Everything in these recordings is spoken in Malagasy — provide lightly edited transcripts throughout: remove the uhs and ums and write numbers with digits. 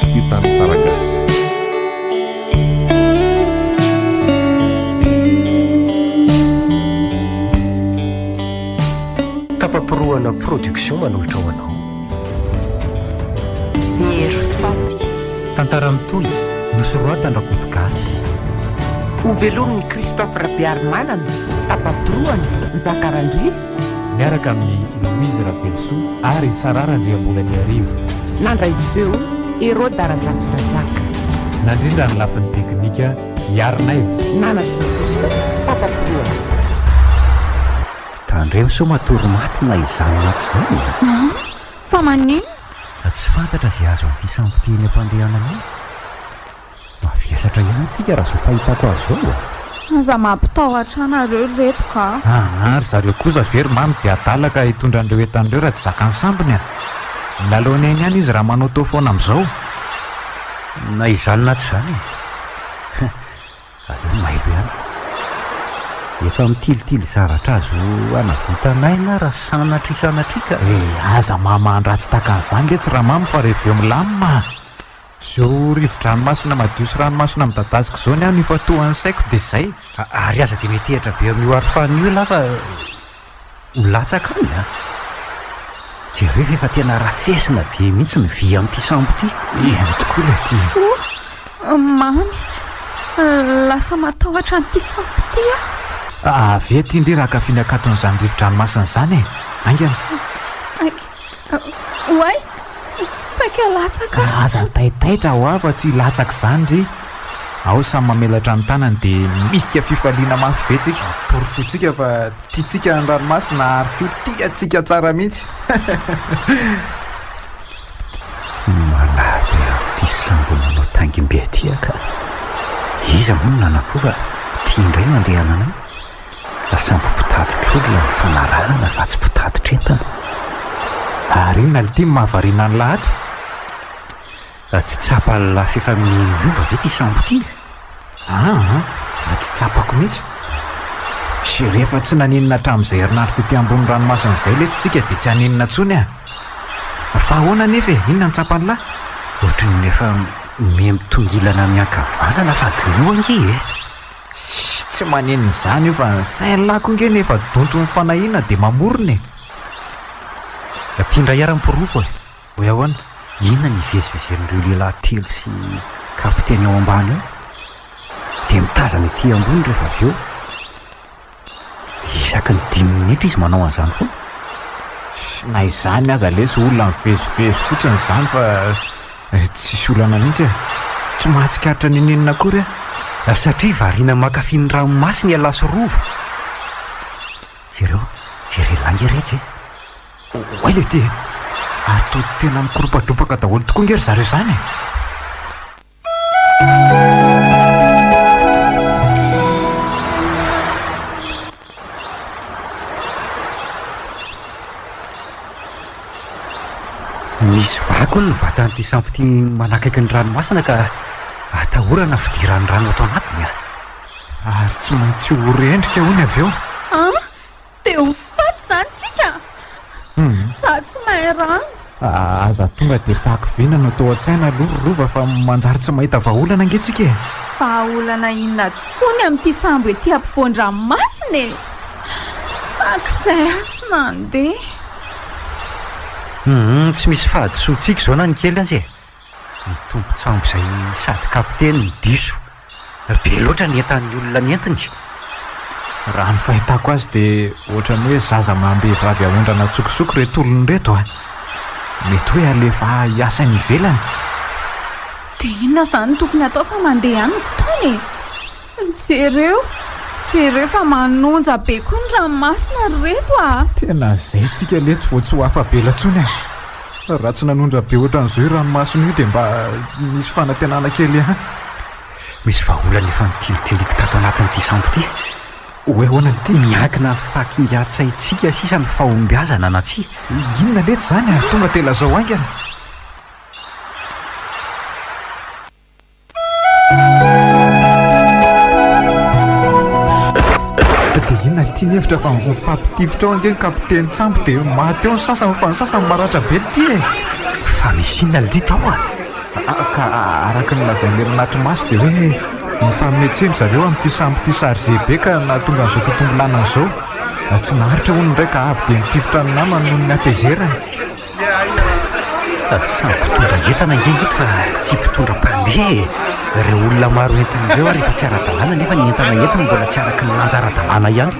Hospitan Taragas. Tapapiroana production manolotra ho anao. Very faty. Tantara mitoy nosoratana rakoto gasy. Ho velominy Christophe Rabiarimanana, tapapiroana Njakarandria. Miaraka amin'ny Louise Ravelsoa ary Sararandriambolany Arivo. Nandray teo Hérode Razafrazaka. Nandrindra ny lafin'ny teknika Yarnaivo. Nanatokosa tapapiroana. Tandreo so matory maty na izany maty izany. Fa manino? Tsy fantatra izay azo an'ity sampotiny ampandehanana. Maviasatra ihany tsika raha so fahitako azy zao. Aza mampitahotra anareo reto ka. Ary zareo kosa very mamy dia adalaka hitondrandreo entan'ireo raha tsy zakany sambony a. Milalao eny ihany izy raha manao tao foana amin'izao. Na izany na tsy izany. Aleo mailo ihany. Efa mitilitily zavatra azo anavotanay na raha sanatrisanatria ka. Aza mamandratsy takan'izany le tsy raha mamy fa rehefa eo milamina. Zao rivo-dranomasina madio sy ranomasina midadaziko zao ny any efa tohan'ny saiko dia izay. Ary aza dia metehitra be amin'io arofanio lafa ho latsaka any a. Jereo efa tena rafesina be mihitsy ny vy amin'ity sambo ity. Tokoa le ty. Mamy, lasa matahotra an'ity sambo ity a. Avy ety indri raha kafiany akaton'izany rivo-dranomasina izany e. Aingana. Oay, saika latsaka. Aza taitaitra ho afa tsy latsaka izany ry. Ao samy mamelatra ny tanany dia misika fifaliana mafy be tsika. Porofotsika fa tiatsika ny ranomasina ary koa tiatsika tsara mihitsy. Malaby amin'ity sambo manao tangim-be aty ka. Iza moa no nanako fa tia indray mandehanana. Sambo mpitaditra olona ny fanarahana fa tsy mpitaditra entana. Ary inona le tia mahavariana ny lahatra? Tsy tsapa lafy efa miova ve ty sambo ity? Tsy tsapako mihitsy. Sy rehefa tsy naninona hatramin'izay herinandro tety ambony ranomasina izay le tsika dia tsy haninona intsony a. Fa ahoana nefa e? Inona ny tsapany lahy? Ohatran'ny efa mitongilana miankavanana fa dinio ange e. Tsy maninona izany io fa ny sainy lahy koa nge nefa donto ny fanahiana dia mamorona e. Tiandray ara-mipirofo e. Hoe ahoana? Inona ny ivezivezen'ireo lehilahy telo sy kapiteny ao ambany eo dia mitazana ety ambony rehefa avy eo. Isaky ny 5 minitra izy manao an'izany foana. Na izany aza lesy olona mivezivezy fotsiny izany fa tsisy olana mihitsy e. Tsy mahatsikaritra ninina akory a. Satria variana mankafy ny ranomasina ialahy sy rova. Jereo langy rehetra e. Oay le ty e. Ary to tena mikoropadropaka daholo tokoa ngery zareo izany e. Misy vako ny vatan'ity sampo ity manakaiky ny ranomasina ka atahorana fidiran'ny rano ato anatiny a. Ary tsy maintsy ho rendrika hono avy eo. Dia ho faty izany tsika. Za tsy mahay rano. Aza tonga dia fahakiviana no atao an-tsaina aloha rova fa manjary tsy mahita vahaolana ange-tsika e. Vahaolana inona tsony amin'ity sambo ety ampovoan-dranomasina e. Akizay tsy nandeha. Tsy misy fahadisoantsika izao na ny kely azy e. Ny tompo-tsambo izay sady kapiteny ny diso. Be loatra ny entan'ny olona ny entiny. Raha ny fahitako azy dia ohatran'ny hoe zaza mahambehivavy ahondrana tsokosoko reto olony reto a. Mety hoe alefa hiasa ny ivelany. Dia inona izany tokony atao fa mandeha ihany ny fotoana e. Jereo fa manonja be koa ny ranomasina reto a. Tena izay tsika le tsy vao tsy ho afa-bela intsony a. Raha tsy nanondra be ohatran'izao io ranomasina io dia mba misy fanantenana kely ihany. Misy vahaolana efa nitilitiliko tato anatin'ity sambo ity. Hoe ahoana le ty? Miankina fakinga-tsaintsika sisa ny fahombiazana na tsia. Inona lety izany a? Tonga tela zao aingana. Dia inona le tia ny hevitra fa mifampitifitra ao ange ny kapiteny Tsambo dia maty eo ny sasany fa ny sasany maratra be le ty e. Fa misy inona le ty tao a? ka araka ny lazain'le minatry maso dia hoe mifanometseny zareo amin'ity sambo ty sarge be ka nahatonga an'izao tontolo lanana izao. Tsy naharitra hono indray ka avy dia nitifitra ny namany noho ny atezerany. Samy mpitondra entana nge ito fa tsy mpitondra mpandeha. Ireo olona maro entin'ireo ary efa tsy ara-dalàna nefa ny entana entiny mbola tsy araky ny lanjara-dalàna ihany.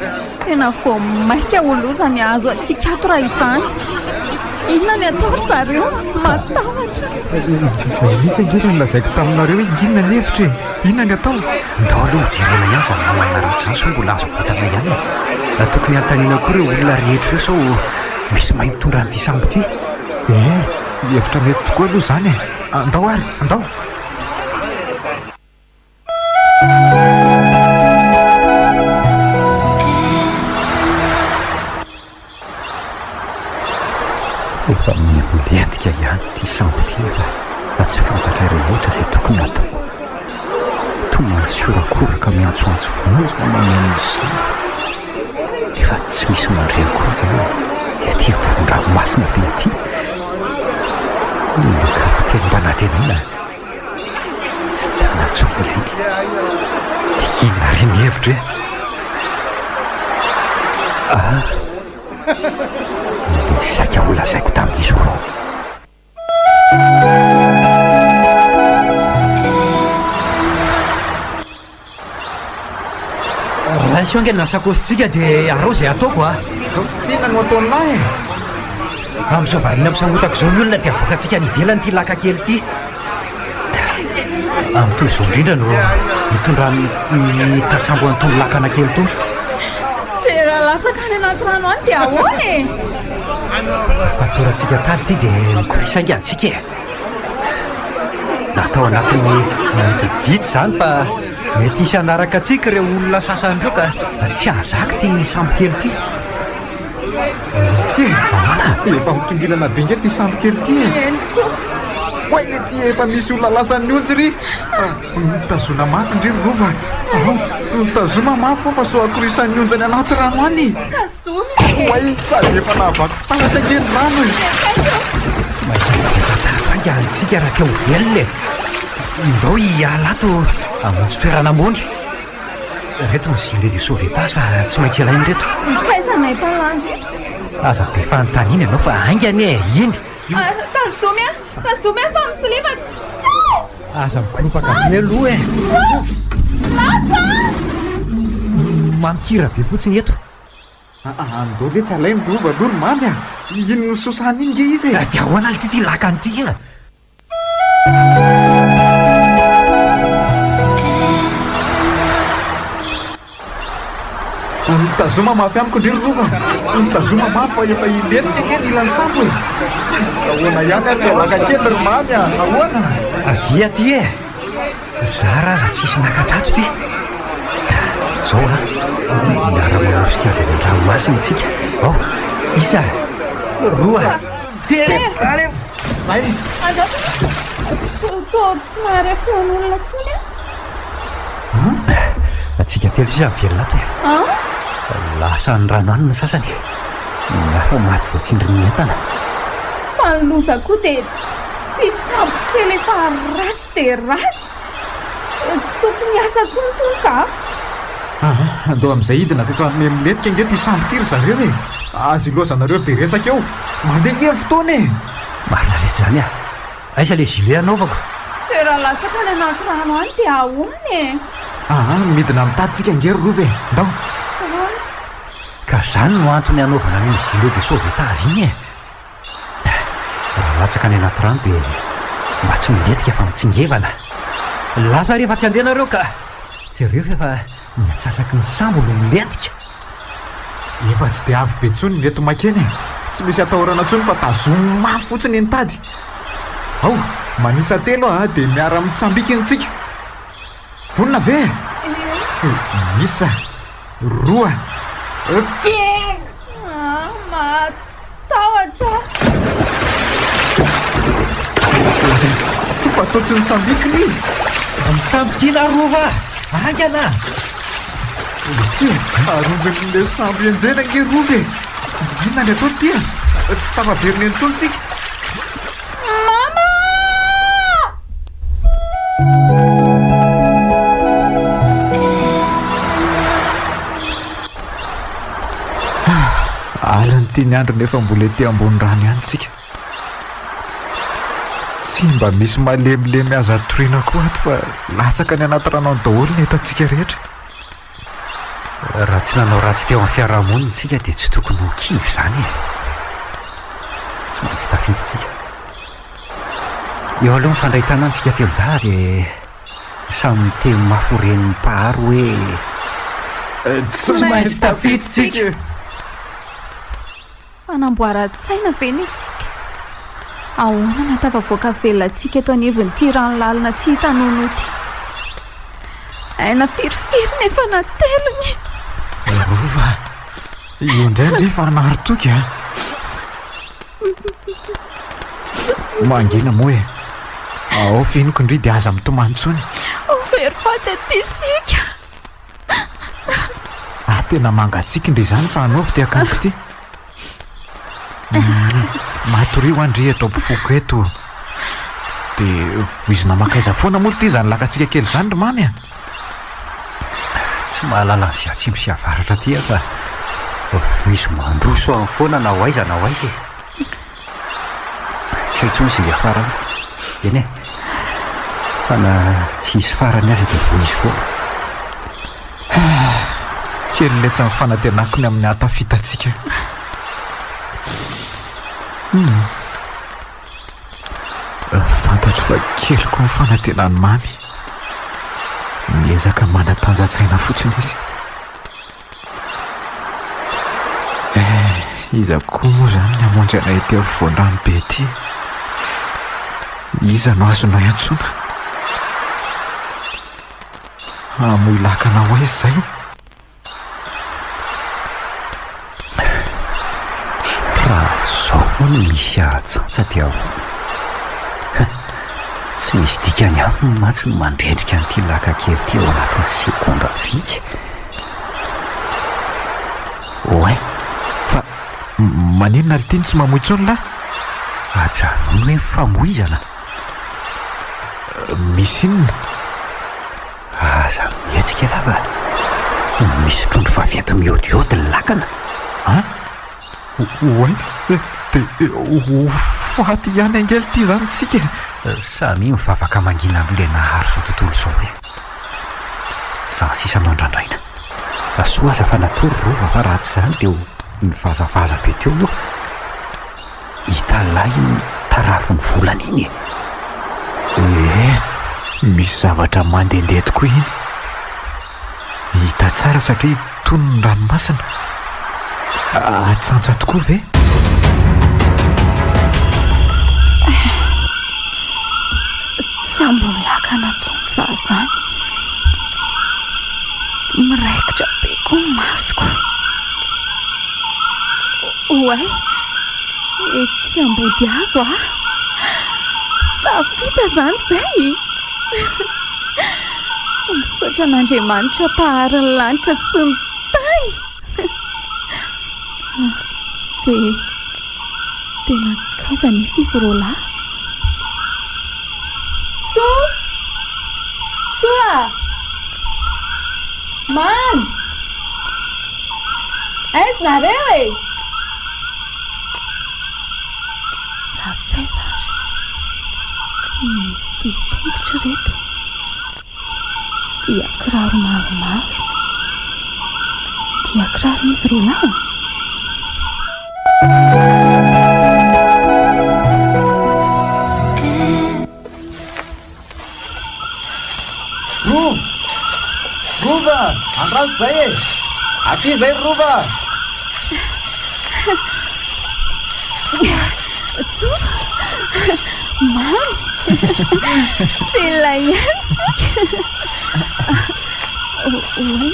Tena vao maika olozany azo atsika ato raha izany. Inona ny atao ry zareo? Matahotra. Izay mihitsy angely ny lazaiko taminareo hoe inona ny hevitra e? Inona ny atao? Ndao aloha mijerena ihany zany namana rehetra any so mbola azo vatana ihany. Tokony antaniana koa ireo olona rehetra ireo sao misy mahay mitondra an'ity sambo ity. Hevitra mety tokoa aloha izany e. Andao ary, andao. Efa milentika ihany ty sambo ty fa tsy fantatra ireo loatra izay tokony atao. Toa siorakoraka miantsoantso vonjy mamaneno ny sambo. Efa tsy misy mandre koa izay hoe ety ampofondranomasina be ity. Ny kapiteny mba natenina tsy tanatsoko ilainy. Inona ry ny hevitra le saika olazaiko tamin'izy ro. Raha iso angena sakositsika dia arao izay ataoko a. Fina no ataon'lahy e. Amin'izao varina ampisamotako izao ny olona dia avoaka antsika ny ivelany ity laka kely ity. Amin'itoy izao indrindra no mitondra ny tatsambo an'itony lakana kely itony. Dia raha latsaka any anaty rano any dia ahoana e? Fatorantsika tady ity dia mikorisainga antsika e. Natao anatin'ny minitra vitsy izany fa mety isy hanaraka antsika ireo olona sasany ireo ka tsy ahazaky ty sambo kely ity. Ty efa mitongilana be nge ty sambo kely ty e. Oay le ty efa misy olona lasan'ny onjy ry. Mitazona mafy ndry rova. Mitazoma mafy fa so akorisan'ny onjany anaty rano any. Tazomy. Oay sady efa nahavako fitaratra kely rano e. Tsy maintsy mivoaka antsika raha teo velona e. Ndao hialato amonjy toerana ambony. Reto ny gilet de sauvetage fa tsy maintsy ilainy reto. Kaizana etalany reto. Aza be fanontaniana ianao fa aingany e iny. Tazomy fa misolivaka. Aza mikoropaka be aloha e. Mamikira be fotsiny eto. Andao le tsy alainy rova aloha ry mamy a. Ino no sosany iny nge izy e. Dia ahoana le ty lakany ity a. Mitazoma mafy amiko ndry rova. Mitazoma mafy fa efa ilentika nge ny ilan'ny sambo e. Ahoana ihany ary le laka kely ry mamy a. Ahoana? Avia ty e. Zara aza tsisy nakatato ty. Zao a miara-manosika azy any an-dranomasina tsika. Ao isa roa telo ale Zay. Tody somary afon'olona tsony atsika telo sisa mivelona ato e. Lasa ny rano any ny sasany. Nafa maty voatsindry ny entana. fa ny loza koa dia ty sambo kely efa ratsy dia ratsy. Tsy tokony asa tsonotony ka. Andao amin'izay hidina fa efa miletika nge ty sambo ty ry zareo e. Azy loazanareo be resaka eo. Mandeha nge ny fotoana e. Marina rehetra izany a. Aisa le gilet anaovako. Dia raha latsaka any anaty rano any dia ahoana e? Midina mitaditsika nge ry rova e. Ndao. Ka izany no antony anaovana ny gilet de sauvetage iny e. Raha latsaka any anaty rano dia mba tsy miletika fa mitsingevana. Lasa rehefa tsy handeha nareo ka jereo fa efa miatsasaky ny sambo no milentika. Efa tsy dia avy be tsony ny eto makeny e. Tsy misy atahorana tsony fa tazomy mafy fotsiny ny tady. Ao manisa telo dia miara mitsambiky nytsika. Vonona ve? Isa roa matahotra. Tsy fatao tsy nitsambikiny izy. Mitsambikiana rova angana. Ty aronjon'le sambo enjena nge rova e. Inona ny atao ty e? Tsy tafaveriny intsony tsika. aliny tiany andro nefa mbola ety ambony rano ihanytsika. Tsy mba misy malemilemy aza atoriana koa ato fa latsaka ny anaty rano any daholo ny etantsika rehetra. Raha tsy nanao ratsy teo amin'ny fiarahamonina dia tsy tokony ho kivy izany e. Tsy maintsy tafiditsika. Eo aloha mifandray tanantsika telo daha dia samy teo maforen'ny mpaharo hoe tsy maintsy tafiditsika. Fanamboaran-tsaina ve ny tsika? Ahoana natafavoaka velantsika eto anivon'ity ranolalina tsy hitanono ity? Aina firifiry nefa natelony. Rova, io indray fa narotoky a. Mangina moa e. Ao fihinoko indry dia aza mitomany intsony. Very faty aty sika. Tena mangatsiaka indray izany fa anaovy ty akanjo ty. Matorio andry eto ampifoko eto. Dia voizina makaiza foana moa ty izany lakatsika kely izany ry mamy a. tsy mahalala ny atsimo sy avaratra ty fa voizy mandroso amin'ny foana na ho aiza na ho aiza e. Tsy haintsony izay afarany. Eny e, fa na tsy hisy farany aza dia voizy foana. Kely letsa amin'ny fanantenako ny amin'ny hatafitantsika. Fantatro fa keliko ny fanantenany mamy. Miezaka manatanjatsaina fotsiny izy. Iza koa moa izany ny hamonjy anay ety afovoan-drano be ity. Iza no azonao iantsona? Amoilakana ho aizy izay. Raha izao no misy ahatsantsa dia tsy misy dikany aminy mantsy no mandrendrika n'ity laka kely ty ao anatin'ny sekondra vitsy. Oay, fa maninona ry tiny tsy mamoy intsony lahy? Ajanony hoe famoizana. Misy inona? Aza mihetsika lava. Misy trondro vaventy miodiody ny lakana. Oay, dia ho faty ihany angely ty izany tsika. Samy mivavaka mangina amin'ilay naharo izao tontolo izao hoe za sisa mandrandraina. Fa soa aza fa natory rova fa raha tsy izany dia mivazavaza be teo moa hita lahy tarafiny volana iny. Misy zavatra mandehandeha tokoa iny. Hita tsara satria tony ny ranomasina. Atsantsa tokoa ve? Tsy ambony lakana tsony za zany. Miraikitra be koa ny masoko. Oay, ety ambody azo a. Tafita izany izay. Misaotra an'Andriamanitra mpahary ny lanitra sy ny tany. Dia tena kaiza nefa izy rô lahy? Soa! Mamy! Aiza nareo e? Raha izay zary. Misy tia tongotra reto. Tia kiraro maromaro. Tia kiraron'izy rô lahy. Rova! Andraso izay e! Aty izay rova! Soa! Mamy! Tela ihany sika! Oay!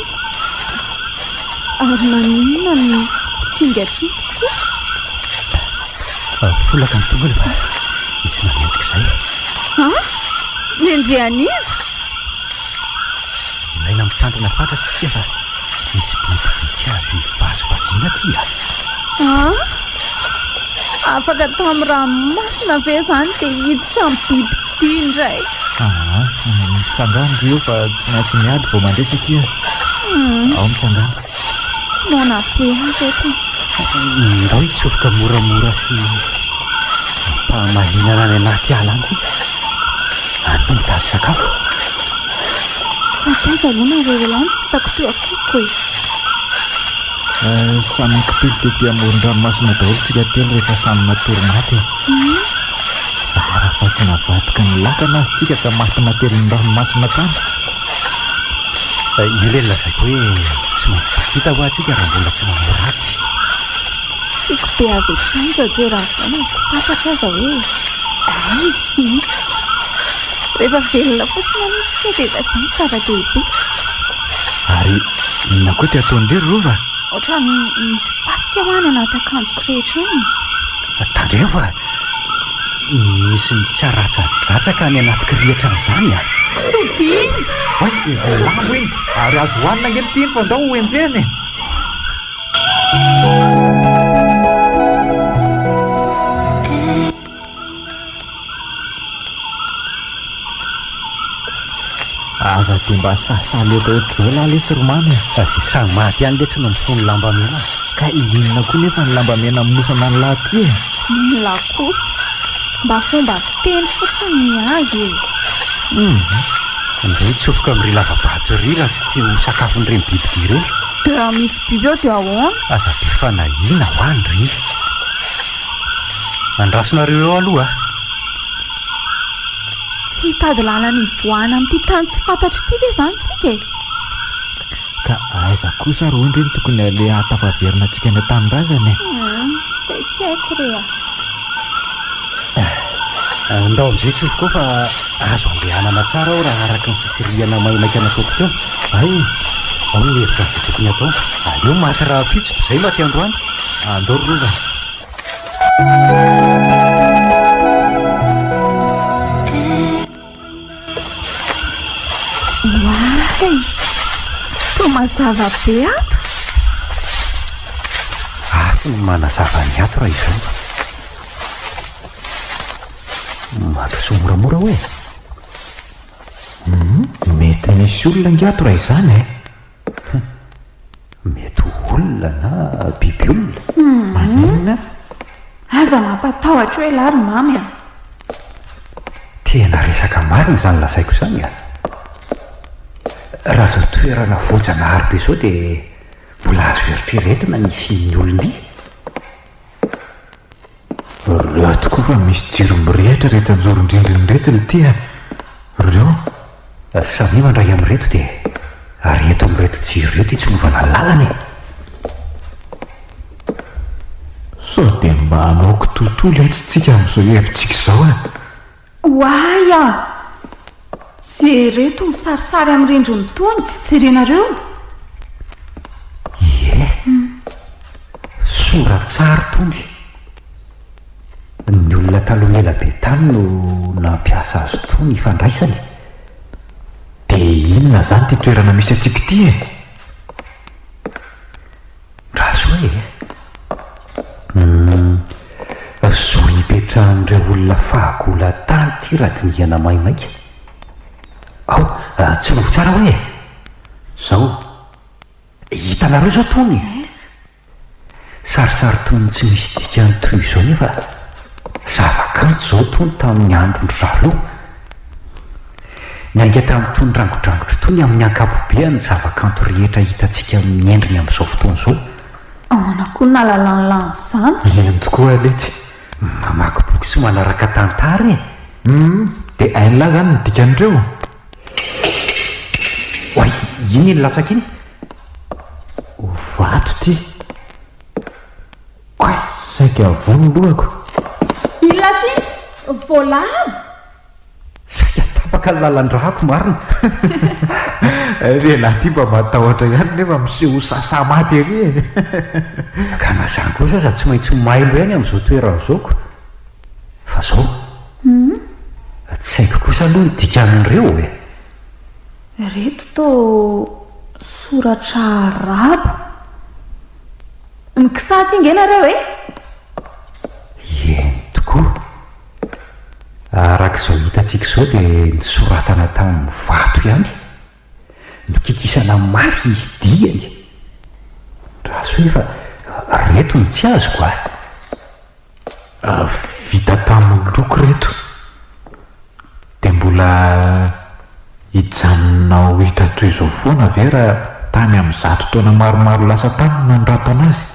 Ary maninona ny tingatriko? Folaka ny tongony fa misy nanenjika izay. Nenjehan'izy? Ilaina mitandrina fantatsika fa misy biby vitsy avy vazovaziana ty a. Afaka tamin'ny ranomasina ve izany dia hiditra amin'ny biby ty indray. Mitsangana io fa tsy maintsy miady vao mandresy aty. Ao mitsangana. Mona be azy eto. ndao hitsofoka moramora sy mpahamahinana any anaty ala antsika any no mitady sakafo. Ataza aloha nareo lany tsy hitako teo akoko e. Samy kitily tety amoron-dranomasina daholo tsika telo rehefa samy natory maty. Raha fa tsy navadika ny lakana azy tsika ka maty natelon'ny ranomasina tany. Io le lazaiko hoe tsy maintsy tafita ho atsika raha mbola tsy mamoratsy. Tiako be avy hatrany za toerana izany tsy fantatra aza hoe izy ty. Rehefa velona fotsiny anitsika dia efa izany zava-dehibe. Ary inona koa ty ataondry rova? Ohatrany misy fasika ho any anaty akanjoko rehetra any. Tandreo fa misy mitsaratsaka any anaty kirihitra an'izany a. Sodiny! Oe, lambo iny! Ary azo hoanina angely ty iny fa ndao hoenjeny. Aza dia mba sasaly eto ohatr'izao lahy sy romamy Fa zay samy maty any le tsy nombofon'ny lamba mena. ka inona koa nefa ny lamba mena minosana ny lahy ty e. Ny lakosa mba fomba teny fotsiny ny azy eo. Ndao hitsofoka amin'ry lavabato ry raha tsy tia ho sakafon'ireny bibidy ireny. Dia misy biby eo dia ahoana? Aza be fanahina ho any ry. Andrasonareo eo aloha. Tsy hitady lalana ivoahana amin'ity tany tsy fantatry ity ve izany tsika e? Ka aiza kosa ro indreny tokony ale hatafaverina antsika ny tanindrazana e. Dia tsy haiko rea. Ndao amin'izay tsofoka fa azo andehanana tsara ao raha araka ny fitsirihana maimaika nataoko teo. Ay, Ao ny hevitra izay tokony atao. Io maty raha fitsoko izay maty androany. andao rova. Wahai! Toa mazava be ato. Afo no manazava ny ato raha izao. Matoso moramora hoe. Mety misy olona ngiato raha izany e. Mety olona na biby olona. Maninona? Aza mampatahotra hoe lary mamy a. Tena resaka marina izany lazaiko izany a. Raha zao toerana voajanahary be izao dia mbola azo eritreretina nisy ny olony. Reo tokoa fa misy jiro mirehitra rehetra anjoron-drindriny rehetra le tia. Reo Samy mandray amin'ireto dia areto amin'ireto jiro reto hitsonovana lalana e. sao dia mba hanaoko tontolo etsitsika amin'izao hevitsika izao a. Wahai a! Jereto ny sarisary amin'ny rindrony tony, jerenareo? Ie, soratsary tony. Ny olona taloha ela be tany no nampiasa azy tony ifandraisany. Dia inona izany ty toerana misy atsika ity e? Raha zo hoe zo hipetrahan'ireo olona fahagola tany ty raha dinihana maimaika. Ao, tsy novo tsara hoe zao hitanareo zao tony sarisary tony tsy misy dikany toy izao nefa zavakanto zao tony tamin'ny androny raloha. Nainga tamin'ny tony rangodrangotra tony amin'ny ankapobeany zavakanto rehetra hitantsika amin'ny endriny amin'izao fotoana izao. Ahoana koa nalalanilany izany? Eny tokoa aletsy. Mamaky boky sy manaraka tantara e. Dia ain'lahy izany ny dikan'ireo. Oay, iny ny latsaka iny? Vato ty. Koe, saika vono lohako. Ila ty? Voalavo? Saika tapaka ny lalan-drahako marina. Lehilahy ty mba matahotra ihany nefa miseho sasa maty ery e. Ka nazany kosa za tsy maintsy mailo ihany amin'izao toerana izaoko. Fa zao tsy haiko kosa aloha ny dikan'ireo e. Reto to soratra arabo. Mikisah ty ingenareo e? Eny tokoa. Arak'izao hitantsika izao dia nisoratana tamin'ny vato ihany. Nokikisana mafy izy diany. Raha zo efa reto ny tsy azoko vita tamin'ny loko reto dia mbola hijanona ho hita toy izao foana ve raha tany amin'ny zato taona maromaro lasa tany nandrato anazy.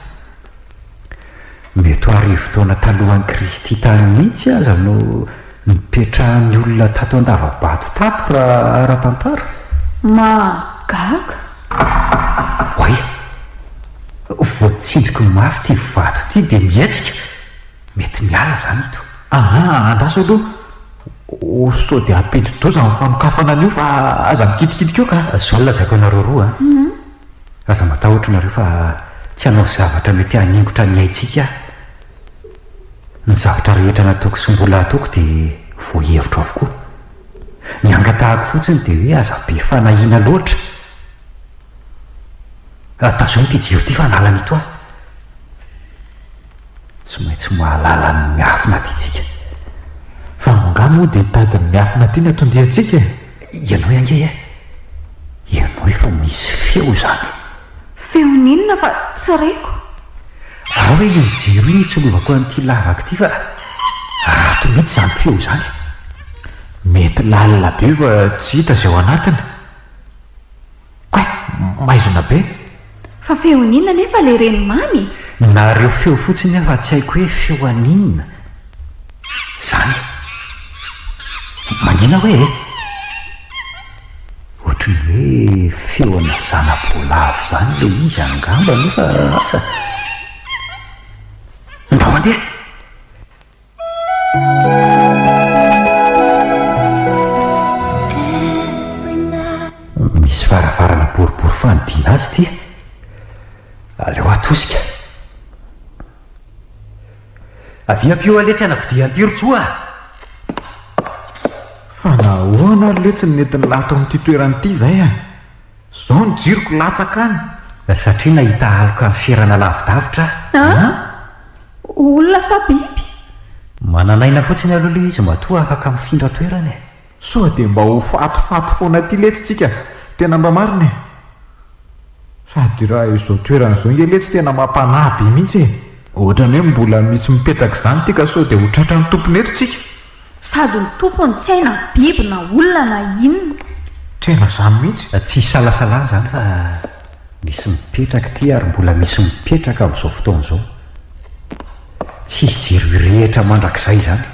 mety ho arivo taona talohan'ny Kristy tany mihitsy aza no nipetrahan'ny olona tato an-dava-bato tato raha ara-tantara. Magaga oe voatsindriko mafy ty vato ty dia mietsika mety miala zany ito. Andraso aloha sao dia apidi-doza amin'ny fanokafana an'io fa aza mikitikidika eo ka zao no lazaiko anareo roa aza matahotra nareo fa tsy hanao zavatra mety haningotra ny aintsika. Ny zavatra rehetra nataoko sy mbola ataoko dia voahevitra avokoa. Ny angatahako fotsiny dia hoe aza be fanahiana loatra. Tazony ty jiro ty fanala mito tsy maintsy mahalala ny miafina ty tsika. fa nga moa dia hitadiny miafina ty ny atondiantsika. ianao iange ianao efa misy feo zany. feoninona fa tsy reko hoe io jiro iny tsy lovako an'ity lavaka ty fa rato mihitsy zany feo zany. mety lalina be fa tsy hita zay ao anatiny. maizona be fa feoninona nefa le reny mamy. nareo feo fotsiny afa tsy haiko hoe feo aninona zany. manina hoe ohatrany hoe feona zana-boalavo zany le izy angamba nefa asa mba mandeha. misy varavarana boribory fanidina azy ty aleo atosika. aviapio aletsy anavidia antirotsoa. fa nahoana letsy ny netiny lato amin'ity toeran'ity zay zao ny jiroko latsaka any satria nahita aloka ny serana lavidavitra. olona sa biby mananaina fotsiny aloha le izy matoa afaka mifindra toerany. sao dia mba ho fatofato foana ty letsitsika tena mba marina sady raha izao toerana izao nge letsy tena mampanahy be mihitsy ohatrany hoe mbola misy mipetaka izany ty ka sao dia ho tratra ny tompony etotsika. sady ny tompony tsy haina biby na olona na inona. tena zany mihitsy tsy salasalana zany fa misy mipetraka ty ary mbola misy mipetraka amin'izao fotoana izao. tsisy jiro rehetra mandrakizay zany.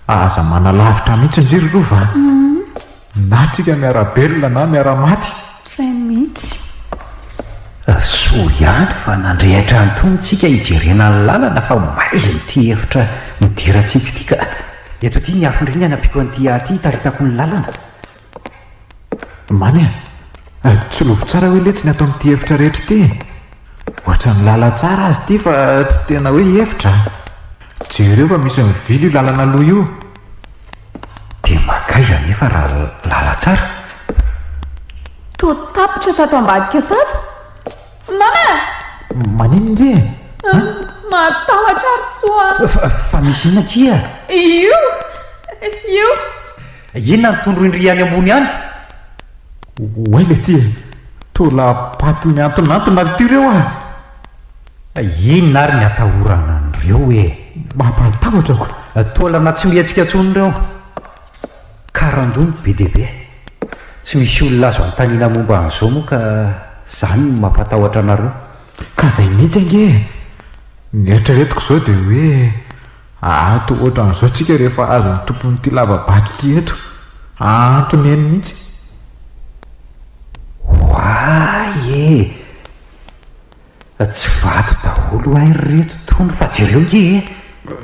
aza manalavitra mihitsy ny jiro rova na tsika miara-belona na miara-maty. zay mihitsy. so ihany fa nandrehatra antontsika hijerena ny lalana fa maiziny ty efitra midirantsika ty ka eto ty ny afindreny anapiko an'ty aty taritako ny lalana. many tsy lovo tsara hoe letsy ny atao amin'ity efitra rehetra ty ohatra ny lala tsara azy ty fa tsy tena hoe efitra jereo fa misy mivily io lalana aloha io. dia makaiza nefa raha lala tsara. to tapitra tato ambadika tato mama maninonje matahotra ary tsoa. fa misy inona kia io inona mitondro indry any ambony any. oay le ty tola paty miantonantona ty reo inona ary ny atahorana an'ireo hoe mampatahotrako tolana tsy mihetsika ntsony reo karandony be deabe tsy misy olona azo antanina momba an'izao moa ka zany no mampatahotra anareo. ka zay mihitsy ange nieritreretiko zao dia hoe ato ohatra n'izao tsika rehefa azo ny tompon'ity lavabaky eto antony eny mihitsy. oay tsy vato daholo ay reto tony fa jereo nge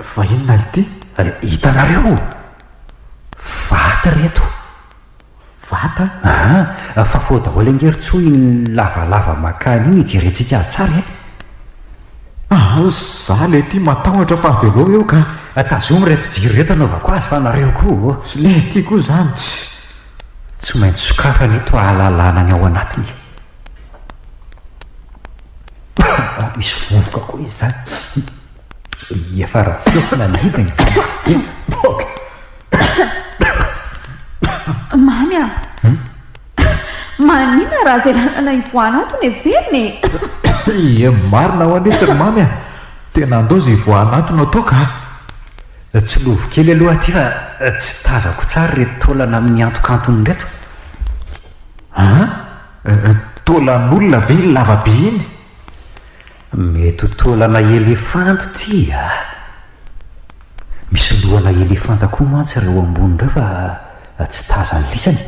fa inona ly ty hitanareo vata reto. vata fa fo daholo angeritsoa iny lavalava makany iny hijerentsika azy tsara za le ty matahotra fa avelao eo ka tazomy reto jiro reto anaovako azy fa nareo koa le ty koa zany tsy maintsy sokafany eto ahalalana ny ao anatiny. misy vovoka koa izy zany efa raha fiesina nidiny. mamy manina raha zay lalana ivoana atony everiny ia marina ho anesy ry mamy a tena andao zay voanatona atao ka tsy lovo kely aloha ty fa tsy tazako tsara reto taolana miantokantony reto taolan'olona ve ny lavabe iny mety ho taolana elefanty ty a misy lohana elefanta koa mantsy reo ambonireo fa tsy tazany lisany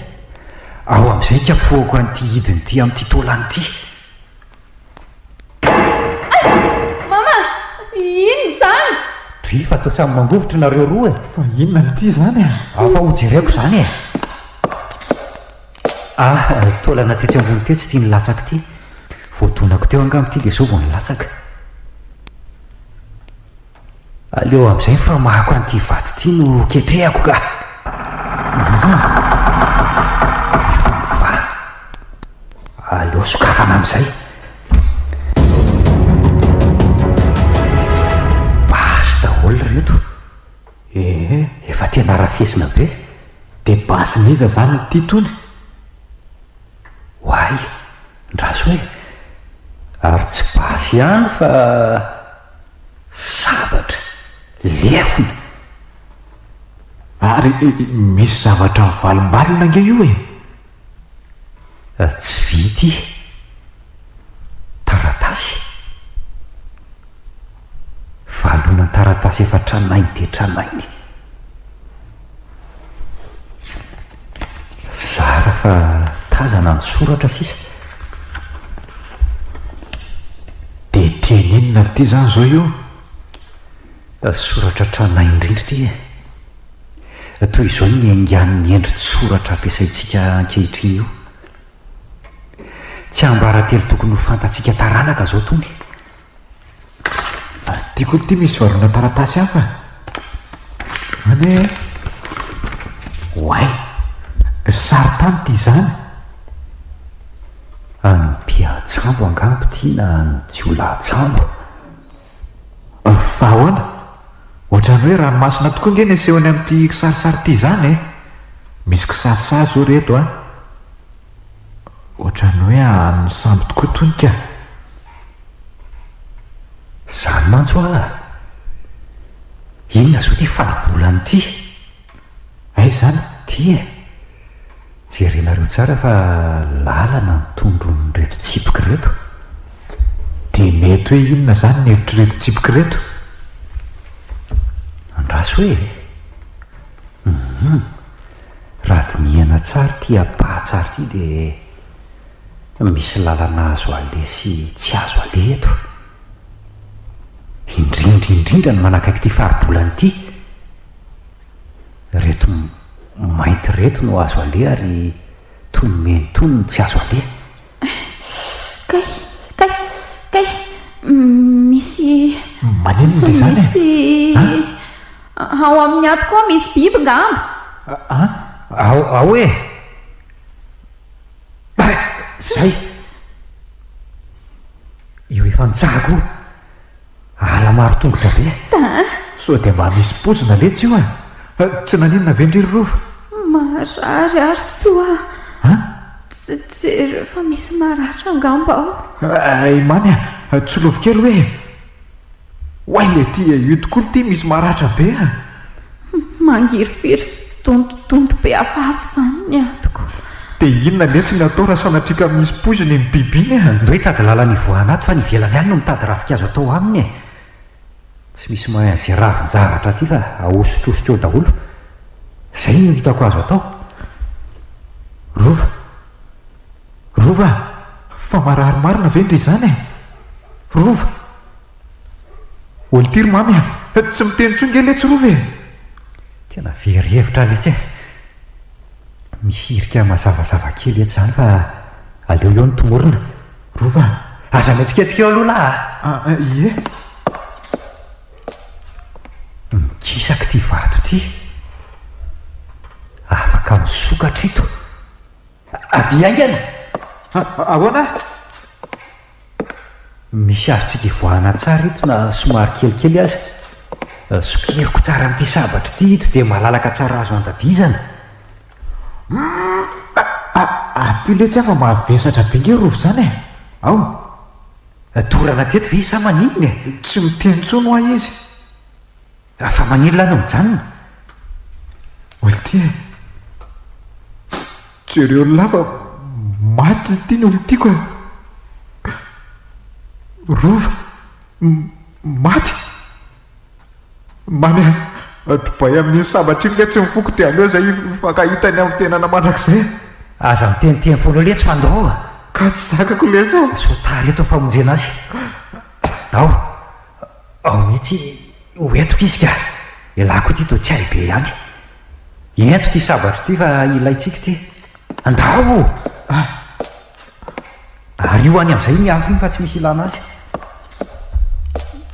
ao amin'izay kapohako an'ity hidiny ty amin'ity taolany ty mama ino zany dry fa atao samy mangovitra nareo roa e fa inona n'ity zany a afa hojereko zany e taolana tetsy ambony te tsy tia ny latsaka ty voadonako teo angamy ty dia zao vo ny latsaka aleo amin'izay famahako an'ity vaty ty no ketrehako ka mifamova aleo sokafana amin'izay basy daholo reto efa tena rafesina be dia basiniza zany ty tony hoay ndraso hoe ary tsy basy ihany fa zavatra lefona ary misy zavatra valim-balina nge io e tsy vity taratasy valona taratasy efa tranainy de tranainy zara fa tazana ny soratra sisa dia teninona ry ty zany zao io soratra tranainy indrindry ty toy izao ny angan'ny endritsy soratra ampiasaintsika ankehitriny io tsy ambaratelo tokony ho fantatsika taranaka zao tony tiako ty misy varona taratasy hafa ane hoay sary tany ty zany anympiatsambo angampo ty na ny jiolahatsambo fa ahoana ohatrany hoe ranomasina tokoa nge ny asehony amin'ity kisarisary ty zany e misy kisarisary zao reto a ohatrany hoe any sambo tokoa tonika zany mantso inona zao ty falabolany ty ay zany ty jerenareo tsara fa lalana mitondrony reto tsipoky reto dia mety hoe inona zany ny hevitry reto tsipoky reto andraso hoe raha ty niana tsara ty apahatsara ty dia misy lalana azo ale sy tsy azo ale eto indrindra ny manakaiky ty faribolany ty reto mainty reto no azo ale ary tonymeny tony ny tsy azo ale kay misy manenona ty zany misy ao amin'ny ato koa misy biby ngamba ao e zay io efa nitsahako ala maro tongotra be so dia mba misy pozina letsy io tsy naninona vendry ry rova marary ary tsoa tsy rehefa misy maratra angamba ao ay many tsy lovokely hoe hoay le ty io tokoa ty misy maratra be mangirifiry sy tontotonto be hafahafa zany ny atoko dia inona letsy ny atao raha sanatrika misy poziny ny biby iny ndray tady lalany voanaty fa nivelany ihany no mitady ravikazo atao aminy e tsy misy mazay ravin-javatra ty fa ahosotrositra eo daholo zay no hitako azo atao rova fa mararimarina vendry izany e rova olitiry mamy tsy miteny tsonge letsy rova e tena verihevitra letsy e misirika mazavazava kely eto zany fa aleo eo ny tomorona rova aza metsiketsika eo aloha ie mikisaka ty vato ty afaka misokatra ito avy aingana ahoana misy azotsika ivoahana tsara ito na somary kelikely azy sokiriko tsara amin'ity sabatra ty ito dia malalaka tsara azo andadizana ampio letsy afa mahavesatra be nge rovo zany e ao dorana teto ve sa maninona tsy miteny-tsono ho a izy fa maninona no mijanona olty jereo lava maty tiany olo tiako rova maty mamy atobay amin'iny sabatra iny le tsy mifoko de aleo zay fankahitany amin'ny fiainana mandrakizay aza miteniteny foana le tsy fandrao ka tsy zakako le sa sotary eto famonjena azy ao mihitsy hoentoko izy ka ilako ty to tsy hay be ihany ento ty sabatra ty fa ilayntsika ty andao ary io any am'izay miafo iny fa tsy misy ilana azy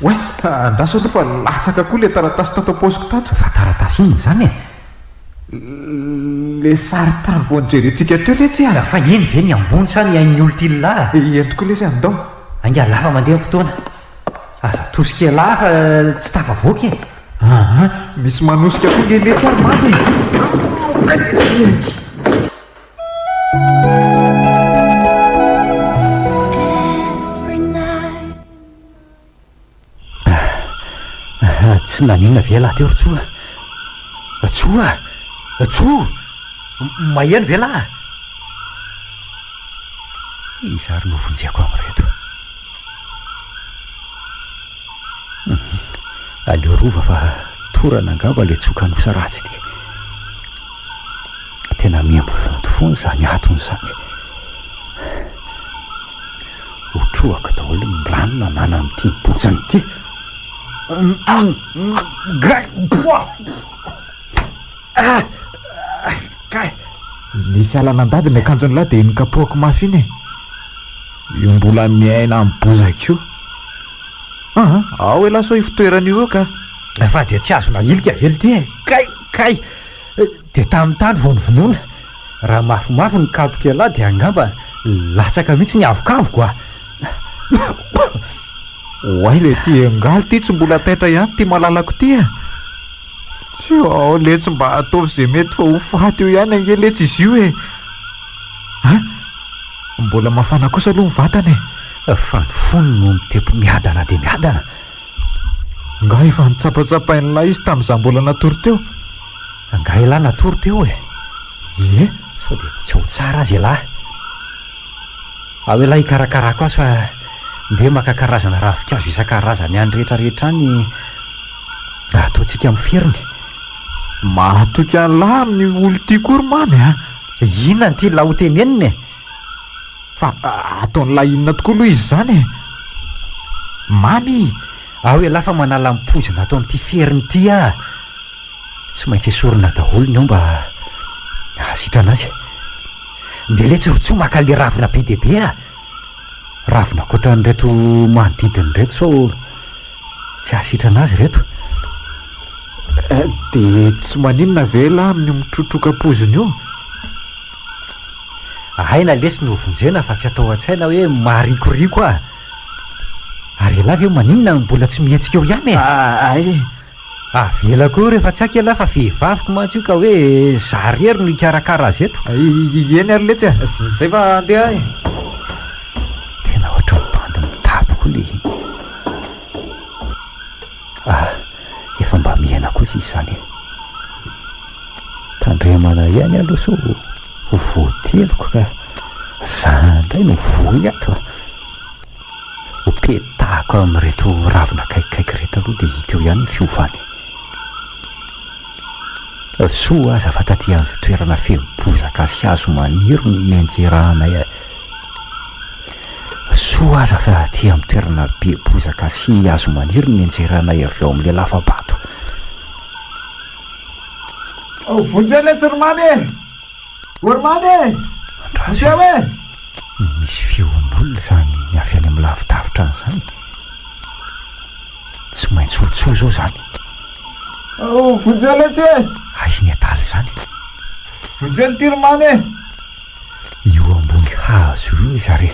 oe andraso aloha fa lasaka koa le taratasy tato am-paosiko tato fa taratasy iny zany le sary tavoanjerentsika teo le tsy fa eny ve ny ambony sa ny ain'ny olo ty lay entoko le sy andao anga lafa mandeha ny fotoana aza tosika lahy fa tsy tafavoaka misy manosika koa lele tsary mamy tsy nanina ve lahy teo ry tsoa maheno ve lahy izary novonjeko am'reto aleo rova fa torana angamba le tsoka nosa ratsy ty tena miambo vonto foany zany atony zany hotroaka daholo ny ranona nana amin'ity botsany ty nisy alanandady ny akanjony lahy de nikapohako mafy iny io mbola miaina amin'ny bozaka io ao e laso ifitoerana io ka fa de tsy azona ilika vely ty kay de tamin'ny tany vonovonoana raha mafimafy ny kapoka lahy de angamba latsaka mihitsy ny avokavoko oay le ty angaly ty tsy mbola taitra ihany ty malalako ty tsy ao le tsy mba ataovy zay mety fa ho faty eo ihany ange le tsy izy io mbola mafana kosa aloha mivatany fa ny fony no mitempo miadana de miadana nga efa nitsapatsapainy lahy izy tamin'izah mbola natory teo nga ilahy natory teo ie sao de tsy ho tsara azy lahy ao elahy hikarakarako azy fa nde maka karazana ravikazo isan-karazany any rehetrarehetra any ataontsika miferiny mahatoky any lahy amin'ny olo ty kory mamy inona ny ty la ho teneniny fa ataony lahy inona tokoa aloha izy zany mamy ao elahy fa manala mipozina atao amin'ity feriny ty tsy maintsy esorina daholo ny ao mba asitrana azy de le tsy rotsoa maka le ravina be debe ravina koatra nyreto manodidiny reto sao tsy asitrana azy reto de tsy maninona ve lahy amin'ny mitrotroka-poziny io aina lesy novonjena fa tsy atao an-tsaina hoe maharikoriko ary elahy ve maninona mbola tsy mihetsika eo ihany ay avela koa rehefa tsy aky elahy fa vehivaviko mantsy io ka hoe zarery no hikarakara azy eto eny ary letsy zay fa andeha tena ohatra mibandy mitapoko le iny efa mba miaina kosa izy zany tandremana ihany aloha so ho voateloko ka zandray no voy ato ho petahako amin'reto ravina kaikikaiky reto aloha de hita eo ihany ny fiovany soa aza fa taty amin'ny fitoerana febozaka sy azo maniry no mianjeranay soa aza fa aty amin'ny toerana bebozaka sy azo maniry no mianjeranay avy eo amin'le lafabato vonjena tsiromamy oromamy andraso misy fion'olona zany ny avy any amin'ny lavidavitra any zany tsy maintsy hotsoa zao zany vonjena tsy aizy ny adaly zany vonjeny tiromamy io ambony hazo io izy ary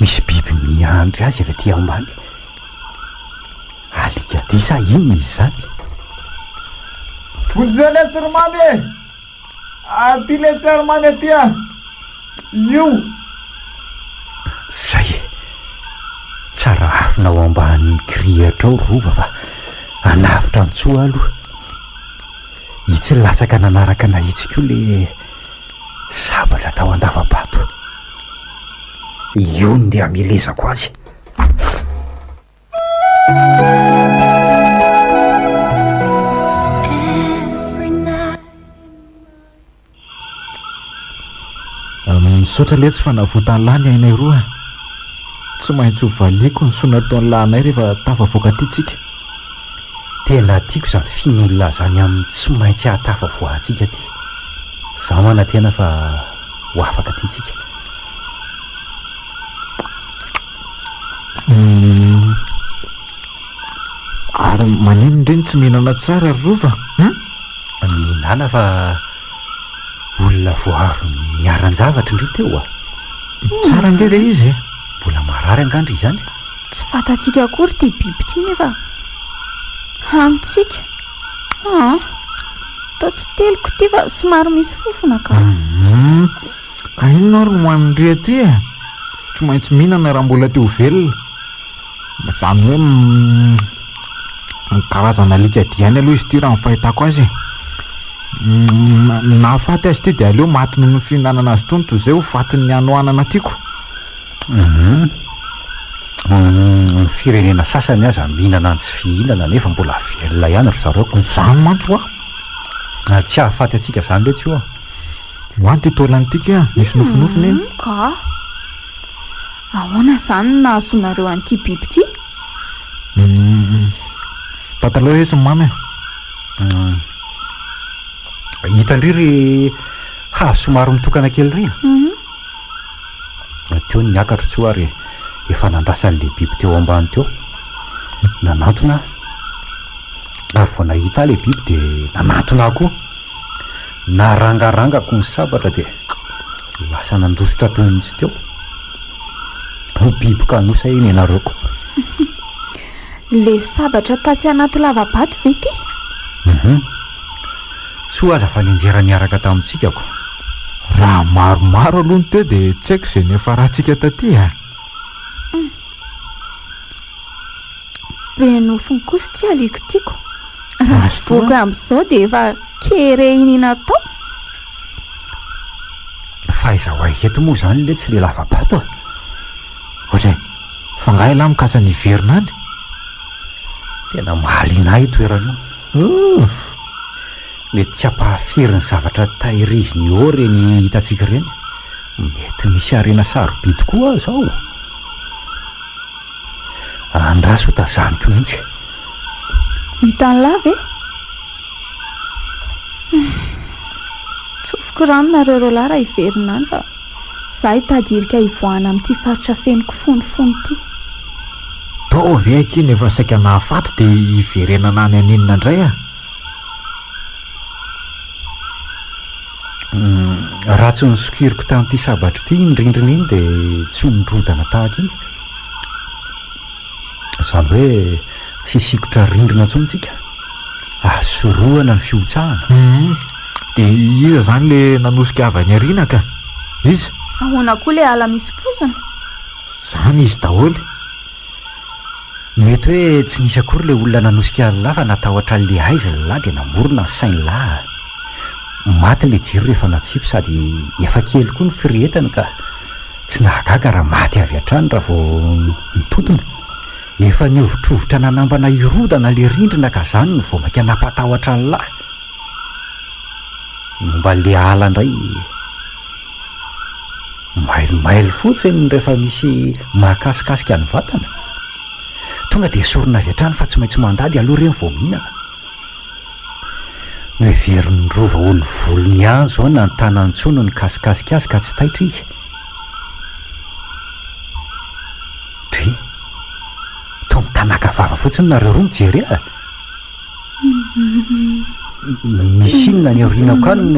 misy biby miandry azy avy aty ambany alika disa inona izy zany vonjena tsiromamy aty le tsaromamy atya io zay krihatra ao rova fa anavitra antsoa aloha itsy latsaka nanaraka nahitsika io le sabatra tao andavabato io ny dia amelezako azy. Misaotra le tsy fanavotany lany ainay roa tsy maintsy ho valiako ny soana taon'ny lahnay rehefa tafavoaka tytsika. Tena tiako zany fian'olona zany amin'ny tsy maintsy ahatafavoahantsika ty za mana tena fa ho afaka tytsika. Ary manino ndreny tsy mihinana tsara rova mihinana fa olona vo avy miaran-javatra indri teo a tsara ndre le izy mbola marary angandry izany. tsy fantatsika akory ty biby ty nefa hanitsika tao tsy teloko ty fa somary misy fofona ka inona ary no hoanindre ty tsy maintsy mihinana raha mbola teo velona zany hoe karazana alika diany aloha izy ty raha mifahitako azy nahafaty azy ty de aleo matiny ny fihinanana azy tony toy zay ho fatin'ny anoanana tiako. Firenena sasany aza mihinana ny tsy fihinana nefa mbola velona ihany ry zareo zany mantsy oa tsy ahafaty atsika zany le tsy oa hoany ty taolan'tika misy nofinofiny eny ka ahoana zany nahazoanareo an'ity biby ty tatalao hoe sy mamy hitandry hazo somary mitokana kely ry teo niakatro tsoa ary efa nandrasan'le biby teo ambany teo nanatona ary vo nahita le biby de nanatona koa narangarangako ny sabatra de lasa nandosotra toinitsy teo biby ka nosa eny ianareoko. le sabatra tatsy anaty lavabato ve ty soa aza fa ninjera niaraka tamintsika ko raha maromaro aloha ny teo de tsy haiko zay nefa rahantsika taty be nofony kosa ty aliko tiako raha sy voky am'izao de efa kere inina tao fa izaho aiketo moa zany le tsy le lavabato ohatra fa ngahy lahy mikasa ny iverina any tena mahaliana toerana io mety tsy ampahafiry ny zavatra tahiriziny eo reny hitatsika reny mety misy arena saroby tokoa zao andraso tazaniko mihitsy hitany lava tsofoko rano nareo ro lahy raha iverina any fa za hitadirika hivoahana amin'ity faritra fenoko fonofony ty tao ve akiny efa saika nahafaty de hiverenana any aninona indray raha tsy nisokiriko tamin'ity sabatra ity indrindrina iny de tsy nindrodana tahaka iny zany hoe tsy sikotra rindrina ntsontsika asoroana ny fiotsahana de iza zany le nanosika avy any ariana ka izy ahoana koa le ala misy pozana zany izy daholy mety hoe tsy nisy akory le olona nanosika lahy fa natahotra le aiza lahy de namorona ny sainy lahy maty le jiro rehefa natsipy sady efa kely koa ny firetana ka tsy nahagaga raha maty avy hatrany raha vao nitotona efa niovitrovotra nanambana irodana le rindrina ka zany no voamaka napatahotra ny lahy momba le ala indray mailomailo fotsiny rehefa misy mahakasikasika ny vatana tonga de sorona avy hatrany fa tsy maintsy mandady aloha reny vao mihinana no everiny rova olo volony ihany zao na ny tanantsony ny kasikasika azy ka tsy taitra izy dre to mitanaka vava fotsiny nareo roa mijery misy inona ny arinako any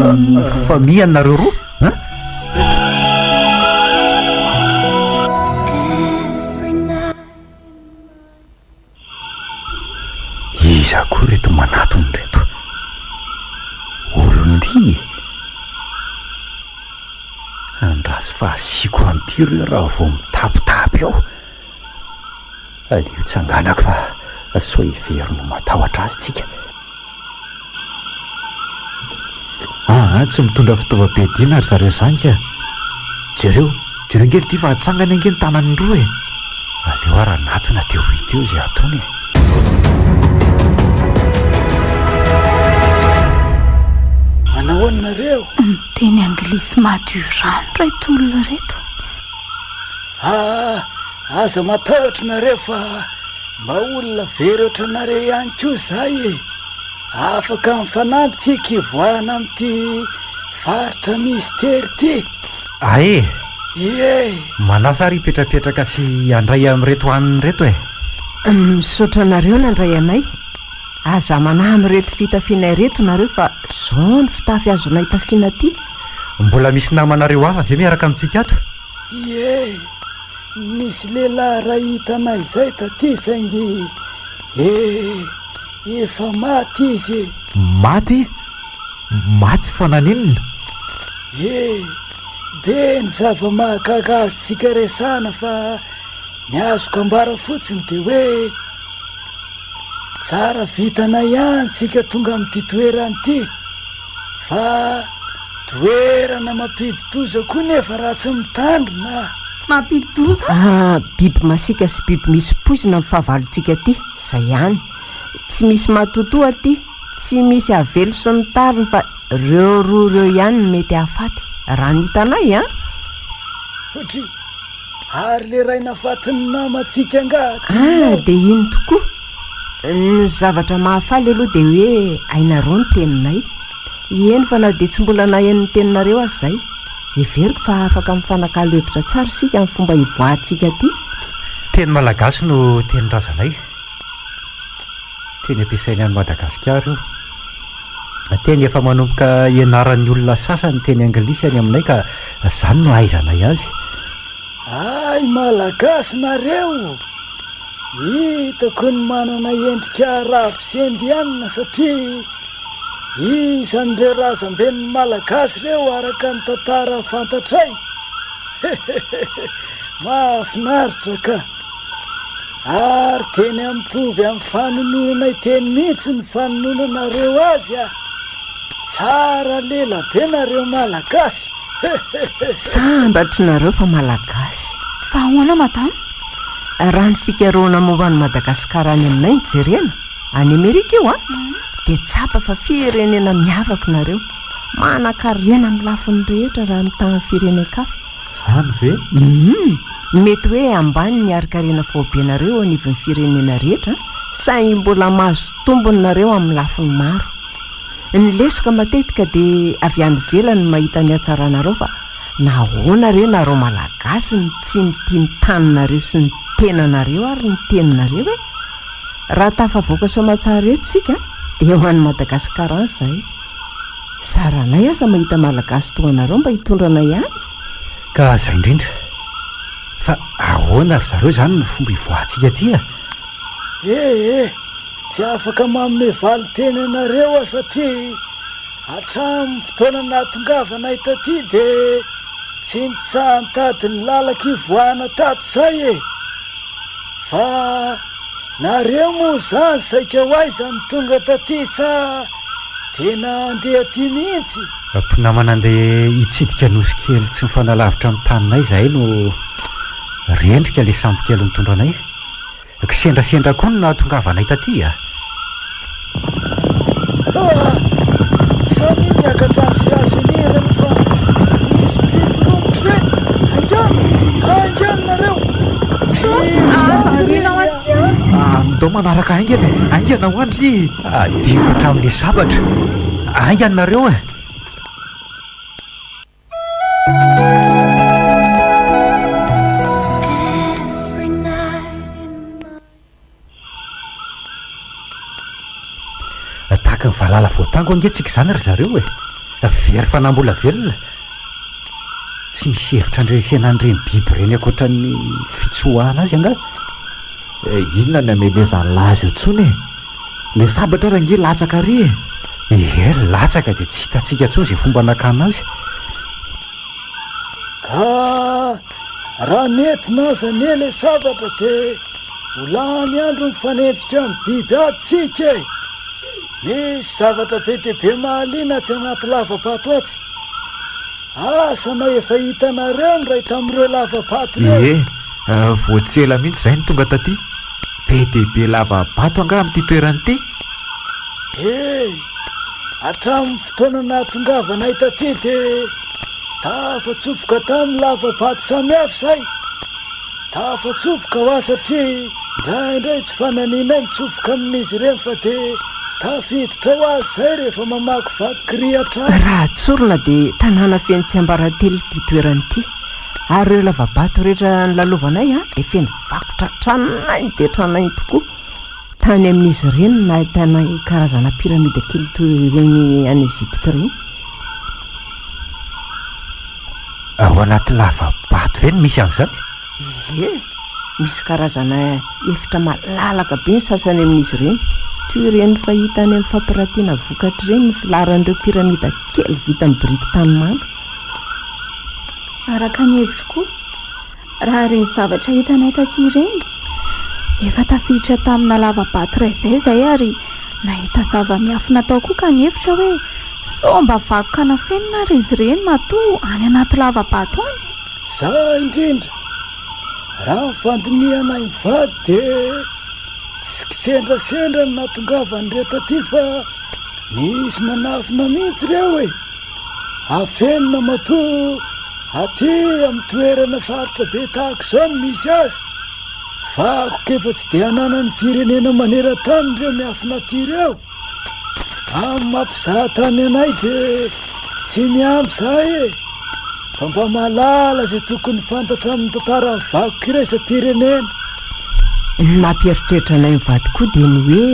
famihany nareo roa iza koa reto manatony reto olondy andraso fa asiko an'ity reo raha vao mitapitapy ao alio tsanganako fa so ivery no matahotra azy tsika. Tsy mitondra fitaovam-piadiana ary zareo zany ka. Jereo ngely ty fa atsangany ange ny tanany roa e. Aleo ara natona teo hita eo izay ataony. Manahoanareo? Miteny anglisy madurano reto olona reto. Aza matahotra nareo fa mba olona very ohatranareo ihany koa zay e. Afaka mifanampitsika ivoahana amin'ity faritra misy tery ty. Ae Ie, manasa ry petrapetraka sy andray amin'reto haniny reto e. Misaotra anareo nandray anay. Aza manahy amin'reto fitafianay reto nareo fa zao ny fitafy azonay tafiana ty. Mbola misy namanareo hafa ve miaraka amintsika ato? ie, misy lehilahy raha hitanay zay taty saingy efa maty izy. Maty? Maty fa naninona? Be ny zava-mahagaga azotsika resana fa ny azoko ambara fotsiny de hoe tsara vitanay ihany sika tonga amin'ity toerany ity, fa toerana mampidi-doza koa nefa raha tsy mitandrina. Mampidi-doza? Biby masika sy biby misy poizina amin'ny fahavalontsika ty, zay ihany. Tsy misy matotoa ty, tsy misy avelo sy ny tariny fa reo roa reo ihany no mety hahafaty raha ny hitanay a. Otry ary le ray nafatiny namantsika angahatra. De ino tokoa. Ny zavatra mahafaly aloha de hoe ainareo ny teninay. Eny fa na de tsy mbola nahaino ny teninareo azy zay, everiko fa afaka mifanakalo hevitra tsara sika amin'ny fomba ivoahantsika ty. Teny malagasy no teny razanay, teny ampiasainy any Madagasikara io. Teny efa manomboka ianaran'ny olona sasany teny anglisy any aminay ka zany no ahaizanay azy. Ay, malagasy nareo, hitako ny manana endrika arabo sy indiana satria isan'ireo razamben'ny malagasy reo araka ny tantara fantatray. Mahafinaritra ka. Ary teny amitovy amin'ny fanononanay teny mihitsy ny fanononanareo azy a. Tsara lela be nareo malagasy. Sambatry nareo fa malagasy. Fa ahoana madama? Raha ny fikarohana momba ny Madagasikara any aminay ny jerena any Amerika io de tsapa fa firenena miavaka nareo, manan-karena amin'ny lafiny rehetra raha mitany firenen-kafa. Zany ve? Mety hoe ambany ny ari-karena faobenareo anivon'ny firenena rehetra, saingy mbola mahazo tombony nareo amin'ny lafiny maro. Ny lesoka matetika de avy any ivelany mahita ny hatsaranareo fa nahoana re nareo malagasy ny tsy mitia ny taninareo sy ny tenanareo ary ny teninareo e. Raha tafavoaka soamantsara reto sika de ho an'ny Madagasikara zay. Saranay asa mahita malagasy toa anareo mba hitondranay ihany. Ka zay indrindra, fa ahoana ry zareo zany ny fomba ivoahantsika ty a? Tsy afaka manome valy teny anareo satria hatramin'ny fotoana nahatongavanay taty de tsy nitsaha nitady ny lalaka ivoahana tato zay e. Fa nareo moa zany saika ho aiza ny tonga taty sa tena andeha ty mihitsy? Mpinamana andeha hitsidika nosy kely tsy mifanalavitra amin'ny taninay zahay no rendrika le sambo kely mitondra anay. Kisendrasendra koa no nahatongavanay taty a. Samy miakatra amin'ny États-Unis fa misy biby romotra reny. Haingana nareo. Ndao manaraka aingana, aingana ho andry. Adingo hatramin'le sabatra, aingana nareo e. Tahaka ny valala voatango angentsika zany ry zareo e. Very fanambola velona, tsy misy hevitra andresena an'ireny biby ireny akoatran'ny fitsoahana azy anga. Inona ny amelezany lazy io tsony e? Le sabatra range latsaka ry e. Latsaka de tsy hitantsika tsony zay fomba nakana azy. Ka raha nentina aza ne le sabatra de olany andro mifanentsika amin'ny biby atsika e misy zavatra be deabe mahaliana tsy anaty lavabato atsy asana efa hitanareo ny ray tamin'ireo lavabato reo voatsela mihitsy izay ny tonga taty be deabe lavabato anga amin'ity toerany ity hatramin'ny fotoana nahatongavanay taty dia tafatsofoka tamin'ny lavabato samihafa izay tafatsofoka ho azy satria indraindray tsy fananinay mitsofoka amin'izy ireny fa dia tafiditra ho azy izay rehefa mamaky vakikry hatrany raha tsorona dia tanàna feno tsy ambaratelo ity toerany ity ary ireo lavabato rehetra nylalovanay dia feno vakotra tranonay dia tranainy tokoa tany amin'izy ireny nahitana karazana piramida kely toy ireny any Ezipta ireny ao anaty lavabato ve no misy an'izany misy karazana efitra malalaka be ny sasany amin'izy ireny toy ireny fahita any amin'ny fampiratiana vokatra ireny ny filaran'ireo piramida kely vita amin'ny biriky tanimanga araka ny hevitro koa raha ireny zavatra hitanay taty ireny efa tafiditra tamina lavabato iray izay ary nahita zava-miafina tao koa ka ny hevitra hoe somba vakoka nafenina ary izy ireny matoa any anaty lavabato any za indrindra raha mifandiniana mivady dia tsy kisendrasendra ny nahatongavany retaty fa nisy nanafina mihitsy ireo e afenina matoa aty amin'ny toerana sarotra be tahaka izao no misy azy vakoka efa tsy dia hananany firenena maneran-tany ireo miafina aty ireo amin'ny mampizahantany anay dia tsy miampy zahay e fa mba malala izay tokony fantatra amin'ny tantaran'ny vakoka ireo isam-pirenena ny mampieritreritra anay mivady koa dia ny hoe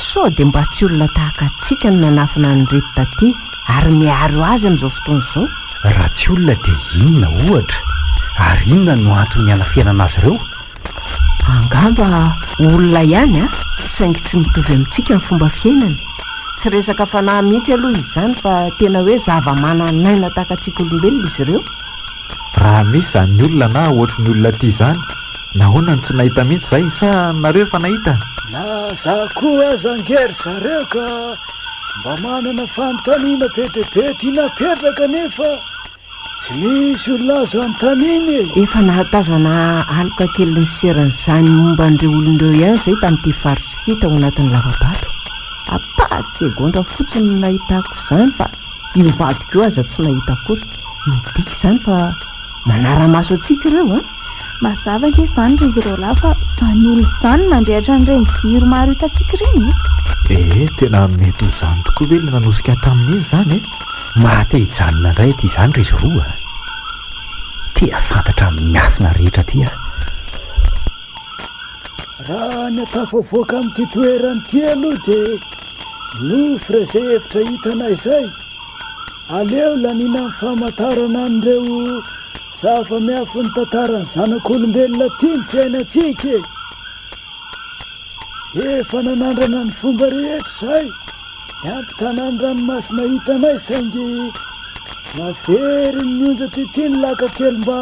sao dia mba tsy olona tahaka atsika ny nanafina ny reto taty ary miaro azy amin'izao fotoana izao raha tsy olona dia inona ohatra ary inona no antony hanafianana azy ireo angamba olona ihany saingy tsy mitovy amintsika ny fomba fiainany tsy resaka fanahy mihitsy aloha izy izany fa tena hoe zava-mananaina tahaka antsika olombelona izy ireo raha misy izany ny olona na ohatry ny olona ty izany nahoana ny tsy nahita mihitsy izay sa nareo efa nahita na za koa azangery zareo ka mba manana fanontaniana be deabe tia napetraka nefa tsy misy olona azo anontaniany efa nahatazana aloka kely ny seran'izany momba an'ireo olon'ireo ihany izay tamin'ity faritra ity tao anatin'ny lavabato apatsy egondra fotsiny no nahitako izany fa io vadiko io aza tsy nahita akory midika izany fa manara-maso antsika ireo mazava nke izany ry izy ireo lahy fa izany olo izany mandrehatra n'ireny jiro maro hitantsika ireny tena mety ho izany tokoa ve le nanosika tamin'izy izany mahate-hijanona indray ty izany ry izy roa tia fantatra miafina rehetra ty raha ny atafavoaka amin'ity toerany ty aloha dia nofy ra izay hevitra hitanay izay aleo lanina amin'ny famantarana an'ireo zava-miafy ny tantarany zanak'olombelona ty ny fiainantsika efa nanandrana ny fomba rehetra izay niampitanany ranomasina hitanay saingy navery ny onja tyty ny laka kely mba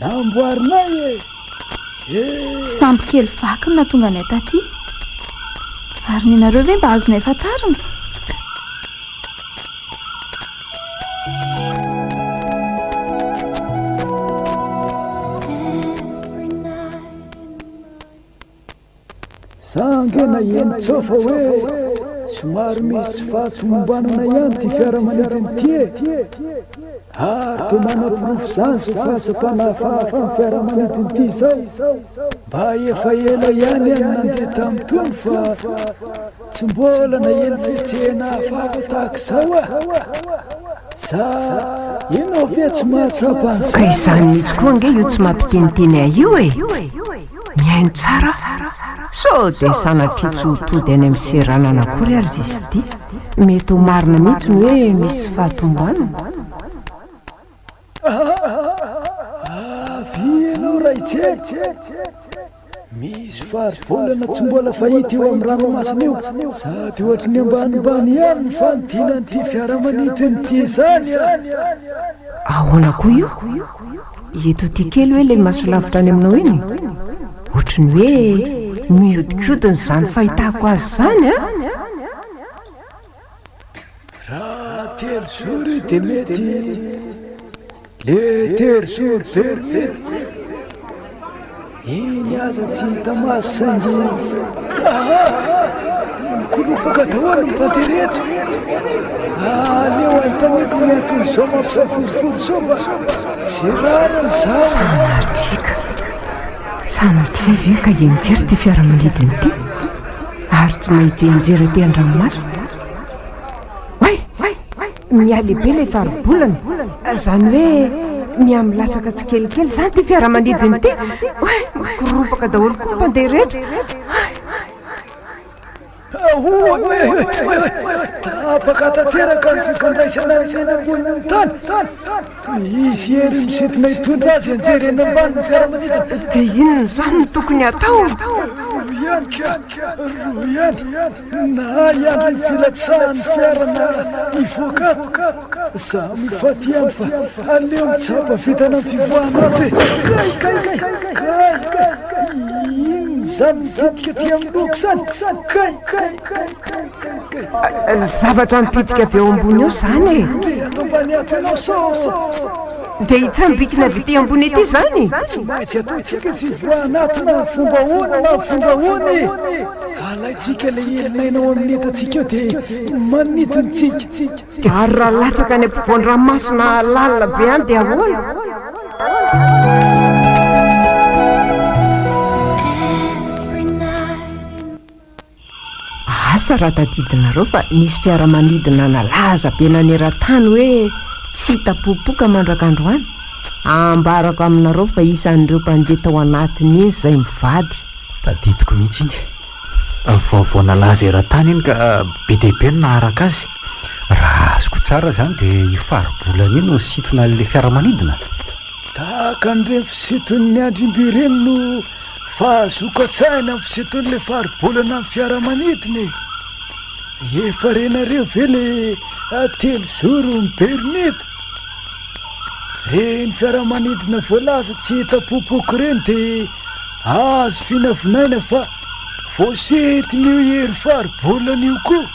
namboarinay sambo kely vaky no natonga anay taty ary ny nareo ve mba azonay fantarina sangena eny tsofa hoe somary misy tsy fahatomombanana ihany ty fiaramanidiny ty ary to manapirofo izany so fahatsapanahafahafa ny fiaramanidiny ty izao mba efa ela ihany any nandeha tamin'ny tony fa tsy mbola na eny fihetsehana hafahafa tahaka izao sa inao ve tsy mahatsapany ka izany mihitsy koa ange io tsy mampiteniteny io mihaino tsara sao dia sanatria tsy hotody any amin'ny seranana akory ary izy ity mety ho marina mihitsy ny hoe misy fahatombanana avianao raitsety misy farivolana tsy mbola fahita eo amin'ny ranomasina io sady ohatra ny ambanimbany ihany ny fanodinan'ity fiaramanidiny ty izany ahoana koa io eto ty kely hoe le masolavitra any aminao eny ohatra ny hoe miodikodiny izany fahitako azy izany a raha telozoro dia mety le terozoro verivery iny aza tsy hita maso saingy mikoropoka daholy ny panderetra aleo antaniko miantony zao mampisafosifody zao fa tsy rarany zao sanatria ve ka enjery ty fiaramanidiny ty ary tsy maintsy enjery ty an-dranomasina mialehibe le faribolana zany hoe miamlatsaka tsy kelikely zany ty fiaramanidiny ty mikoropoka daholo koa mpandeha rehetra tapaka tanteraka ny fifandraisana isaina amboniny tany misy ery misitina hitondra azy anjery eny ambany ny fiaramanidina dia inona zany no tokony atao ianika ro ihany na iandro ny filatsahan'ny fiarana ivoakato za mifatiany fa aleo mitsapa vitana ny fivoanato e zany mipitika ty amin'ny loko zany zavatra mipitika avy eo ambony eo zany e atao mba niato ianao sao dia hitsambikina avy ty ambony ety zany tsy maintsy ataotsika tsy voanato na fomba ony na fomba ony alaitsika le elinainao amin'ny etatsika eo dia manitonytsika ary raha latsaka ny ampivoan-dranomasina lalina be any dia ahoana asa raha tadidinareo fa nisy fiaramanidina nalaza be naneran-tany hoe tsy hitapopoka mandrakandroany ambarako aminareo fa isan'ireo mpandeha tao anatiny iny izay mivady tadidiko mihitsy iny vaovao nalaza eran-tany iny ka be dehibe no naharaka azy raha azoko tsara zany dia ifaribolana iny no sitona le fiaramanidina tahaka n'ireny fisiton'ny andrim-bireny no fahazoka-tsaina amin'ny fisiton'le faribolana amin'ny fiaramanidiny efa renareo ve le telozoro miberinida reny fiaramanidina voalaza tsy hitapopoky reny dia azo finavinaina fa voasetin'io hery faribolana io koa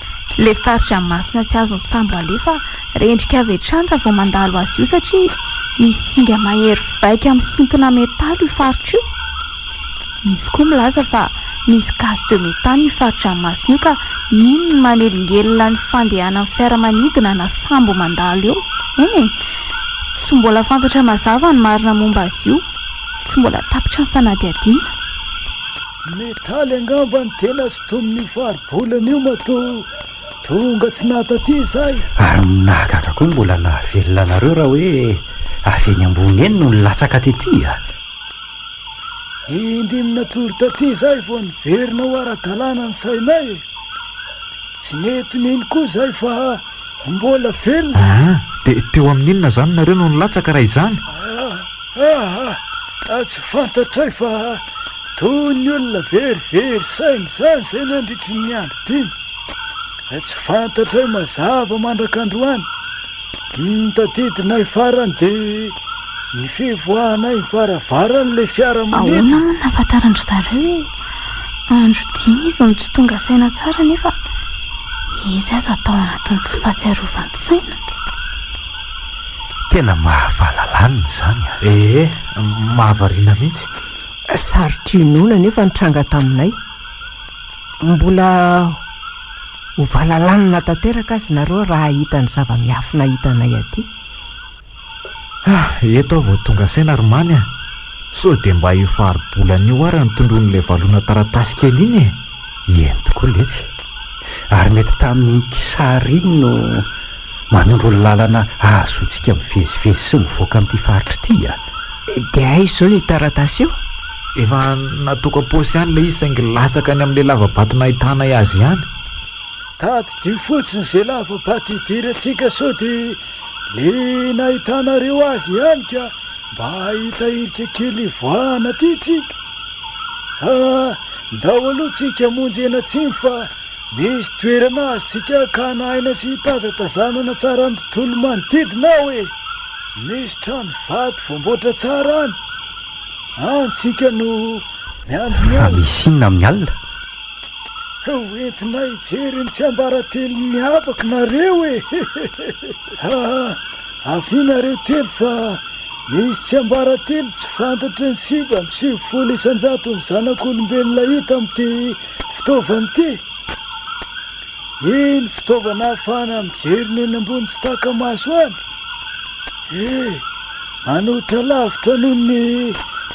le faritra masina tsy azony sambo alefa rendrika avy hatrany raha vao mandalo azy io satria misy singa mahery vaika amin'ny sintona metaly io faritra io misy koa milaza fa misy gaz de méthane io faritra masina io ka iny ny manelingelina ny fandehana amin'ny fiaramanidina na sambo mandalo eo eny e tsy mbola fantatra mazava ny marina momba azy io tsy mbola tapitra ny fanadiadiana metaly angamba ny tena sy tomin'io faribolana io mato tonga tsy nataty zay ary minahakaka koa mbola nahavelona anareo raha hoe aveny ambony eny no nilatsaka tetya indimina tory taty zay vao niverina ho ara-dalàna ny sainay tsy netonyiny koa zay fa mbola velona dia teo amin'inona zany nareo no nilatsaka raha izany tsy fantatray fa toy ny olona verivery sainy zany zay nandritry ny andro dimy tsy fantatray mazava mandrakandroany nytadidinay farany dia ny fivoahanay mivaravarany le fiaramanidina ahoana moa nahafantarandry zareo hoe andro dimy izy no tsy tonga saina tsara nefa izy aza atao anatin'ny tsy fahatsiarovany saina tena mahavalalànina zany mahavariana mihitsy sarotrinoana nefa nitranga taminay mbola ho valalanina tanteraka azy nareo raha hitany zava-miafina hitanay aty eto vao tonga saina romany so dia mba io faribolana io ary nitondron'ilay valona taratasy kely iny eny tokoa letsy ary mety tamin'ny kisary iny no manondro ny lalana ahazontsika mivezivezy sy mivoaka amin'ity faritra ity dia ay izao io taratasy io efa natoka-paosy ihany ilay izy saingy latsaka ny amin'ilay lavabato nahitanay azy ihany tady dio fotsiny zay lavabato idirantsika sao dia le nahitanareo azy ihany ka mba hitahirika kely voana ty tsika ndao aloha tsika monjy ena tsiny fa misy toerana azy tsika ka nahaina sy hitazatazanana tsara ny tontolo manodidina hoe misy trano vato voamboatra tsara any antsika no miandro fa misy inona amin'ny alina hoentina ijeriny tsy ambaratelo miabaka nareo e afianareo telo fa misy tsy ambaratelo tsy fantatry ny siba my 700 ny zanak'olombelona hita amin'ity fitaovany ity iny fitaovana ahafana mijeriny eny ambony tsy taka-maso any manotra lavitra noho ny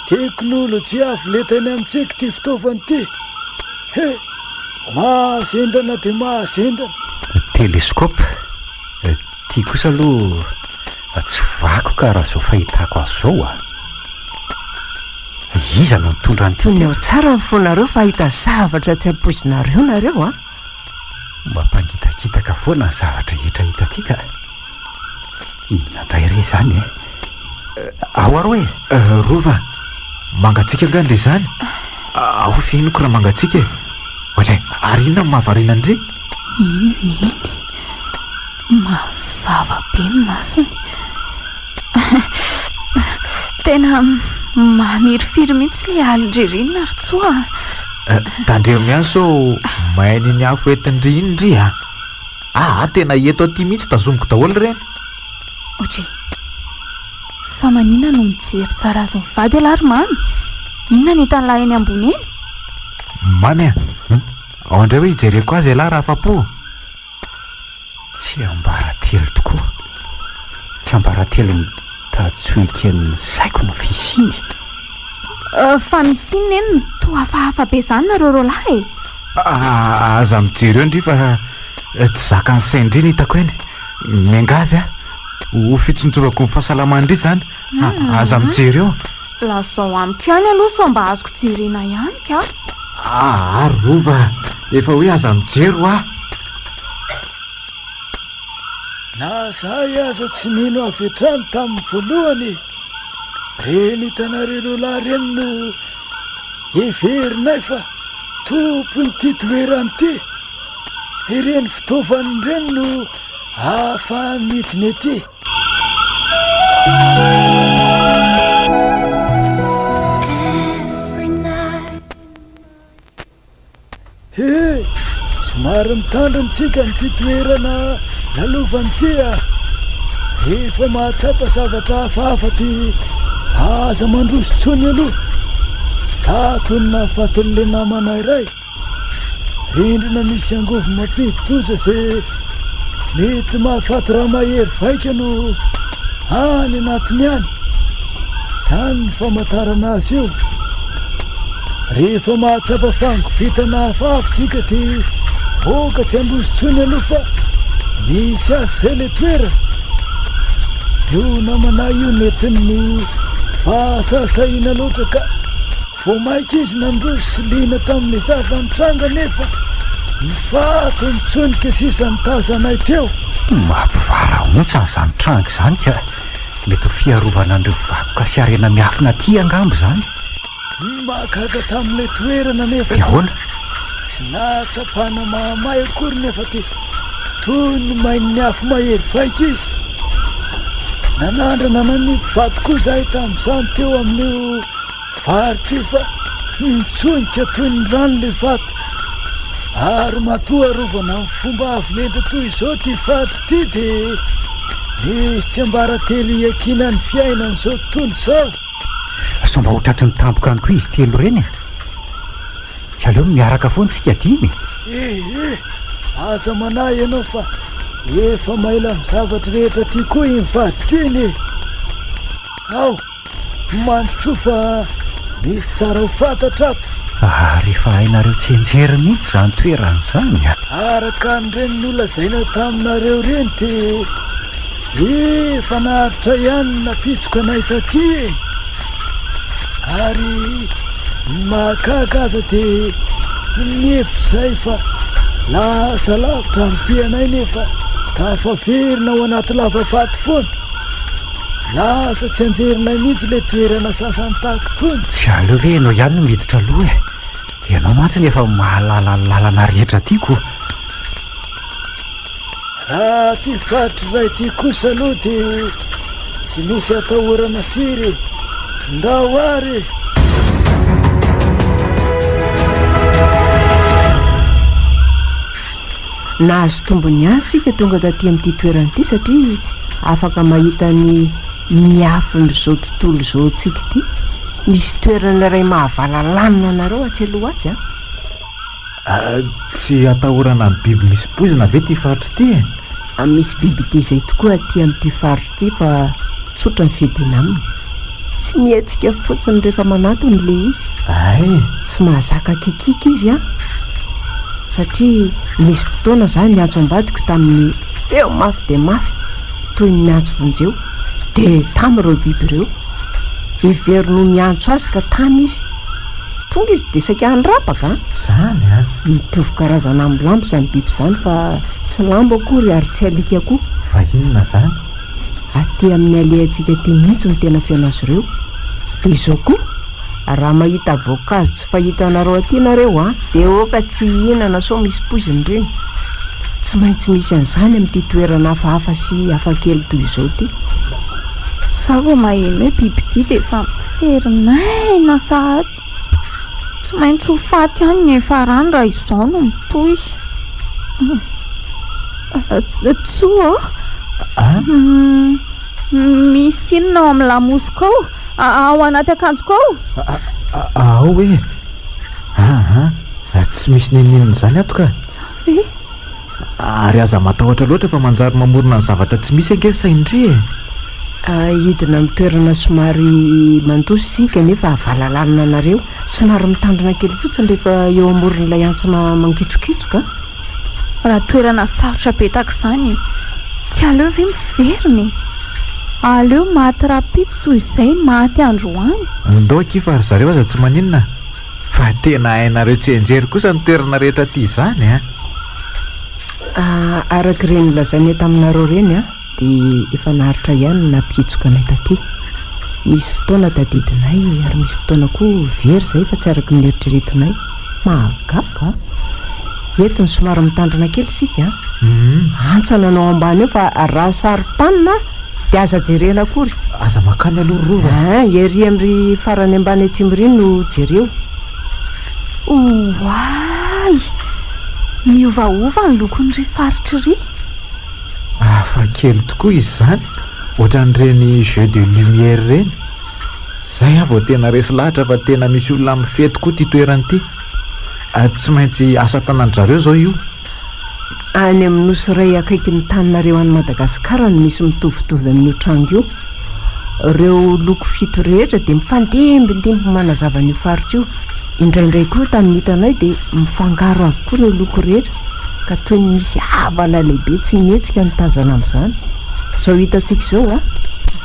teknôlôjia avoletany amintsika ty fitaovany ity mahazendana dia mahazendana teleskopa tia kosa aloha tsy vako ka raha zao fahitako azy zao iza no mitondra nyty ny ao tsara ny fonareo fahita zavatra tsy ampozinareo nareo a mba mpangitakitaka foana ny zavatra hetrahita ty ka inona ndray re zany ao aro e rova mangatsika angandre zany ao fihinoko raha mangatsika ohatray ary inona ny mahavariana andre iny mazava be ny masony tena mamirifiry mihitsy le alindrerenina ary tsoa tandreo mihany so mainy ny afo entindry iny ndry tena eto aty mihitsy tazomiko daholo reny ohatry fa manina no mijery tsara azy mivady alary mamy inona ny hitany lahy eny ambony eny mamy ao andray hoe hijereko azy alahy raha afa-po tsy ambaratelo tokoa tsy ambaratelo mitatsoeken'ny saiko no fisiny fa misinina eny ny to hafahafa be zany nareo ro lahy aza mijery eo ndry fa tsy zaka ny saindry ny hitako eny miangavy ho fitsonjovako ny fahasalamandry zany aza mijery eo lazao amiko ihany aloha so mba azoko jerena ihany ka ary rova efa hoe aza mijery na zahay aza tsy nino avy etrany tamin'ny voalohany reny hitanareo lolahy reny no iverinay fa tompony ty toerany ty ireny fitaovany reny no ahafamidiny ety somary mitandronytsika nyty toerana lalovany ty efa mahatsapa zavatra hafahafa ty aza mandrosotsony aloha tatonyna fatelile namana iray rindrina misy angovo mampidi-toza zay mety mahafaty raha mahery vaika no any anatiny any zany ny famantarana azy io rehefa mahatsapa fango vitana hafahafatsika ty oka tsy androsotsony aloha fa misy azy zay le toerana io namana io netiny fahasasaina loatra ka vo maika izy nandroso sy lina tamin'le zavanytranga nefa mifato mitsonika sisa ny tazanay teo mampivara ontsany zany tranga zany ka mety ho fiarovana andreo vakoka sy arena miafina ty angambo zany mahagaga tamin'le toerana nefa ahoana tsy nahatsapana mahamay akory nefa ty toy ny main'ny afo mahery vaika izy nanandra nanany vato koa zahay tamin'izany teo amin'io varitra io fa mitsonika toy ny rano le vato ary matoa rovana ny fomba avolenta toy izao ty varitra ty dia misy tsy ambaratelo iakina ny fiainany zao tontolo zao so mba hotratry ny tampoka any koa izy telo reny tsy aleo miaraka foany tsika dimy aza manahy ianao fa efa maila mi zavatra rehetra ty koa imivadika iny ao mandrotro fa misy tsara ho fantatra ato rehefa hainareo tsy enjery mihitsy zany toerany zany araka nyreny nolazaina taminareo reny ty efa naharitra ihany napitsoka anay taty ary mahakaka aza dia mihevitra zay fa lasa lavitra amitianay nefa tafaverina ao anaty lavapaty foana lasa tsy anjerinay mihitsy le toerana sasany tahako tony tsy aleo hoe ianao ihany no miditra aloha ianao mantsy nefa mahalala ny lalana rehetra tiako raha ty varitra ray ty kosa aloha dia tsy misy atahorana firy ndao ary nahazo tombony azy sika tonga taty amin'ity toerana ity satria afaka mahita ny miafiny zao tontolo zao tsika ity. Misy toerana iray mahavalanlanina anareo atsy aloha atsy tsy atahorana ny biby misy poizina ve ty faritra ity e? Misy biby ity zay tokoa aty amin'ity faritra ity fa tsotra ny fiadiana aminy. Tsy mihatsika fotsiny rehefa manatony le izy. Ay, tsy mahazaka kikika izy satria misy fotoana zany niatso ambadiko tamin'ny feo mafy de mafy toy ny miantso vonjeo de tamy reo biby ireo iverino miantso azy ka tamy izy tonga izy de saika anyrapaka zany mitovy karazana amin'ny lambo zany biby zany fa tsy lambo akory ary tsy alika koa. Fa inona zany? Aty amin'ny alehantsika ty mihitsy ny tena fiana azy ireo. De izao koa raha mahita voankazo tsy fahitanareo aty nareo de oka tsy hihinana sao misy poiziny reny. Tsy maintsy misy an'izany amin'ity toerana hafahafa sy hafakely toy izao ty. Sa vao maheno hoe biby ity de efa miferinay sahatsy. Tsy maintsy ho faty any ny efa rano raha izao no mitoy. Tsoa misy inona ao amin'ny lamosiko ao anaty akanjoko ao? Hoe tsy misy ninina zany ato ka. Ve? Ary aza matahotra loatra fa manjary mamorona ny zavatra tsy misy ange saindry hidina amin'ny toerana somary mandoso sika nefa avalalanina anareo somary mitandrina kely fotsiny rehefa eo amoron'ilay antsana mangitsokitsoka. Raha toerana sarotra be tahaka izany tsy aleo ve miveriny? Aleo maty rapitso toy izay maty androany. Ndao kifa ary zareo aza tsy maninona fa tena hainareo tsy enjery kosa ny toerana rehetra ty izany araka ireny lazainy taminareo reny de efa naharitra ihany napitsoka anay taty. Misy fotoana tadidinay ary misy fotoana koa very zay fa tsy araka ny eritreretinay mahagaga. Eto ny somary mitandrina kely sika antsana anao ambany eo fa raha sarom-panina de aza jerena akory. Aza makany aloha rova ery amry farany ambany atimoriny no jereo. Oay, miovaova ny lokon'ry faritra ry. Fa kely tokoa izy zany ohatran'ireny jeu de lumière reny. Zay vao tena resy lahatra fa tena misy olona mifety koa ty toerany ty. Tsy maintsy asa tanany zareo zao io. Any amin'ny nosy iray akaiky ny taninareo any Madagasikara no misy mitovitovy amin'io trano io. Ireo loko fito rehetra de mifandimbindimby manazava ny faritra io. Indraindray koa tamin'ny hitanay de mifangaro avokoa ireo loko rehetra ka toy ny misy havana lehibe tsy mihetsika ny tazana amin'izany. Zao hitantsika izao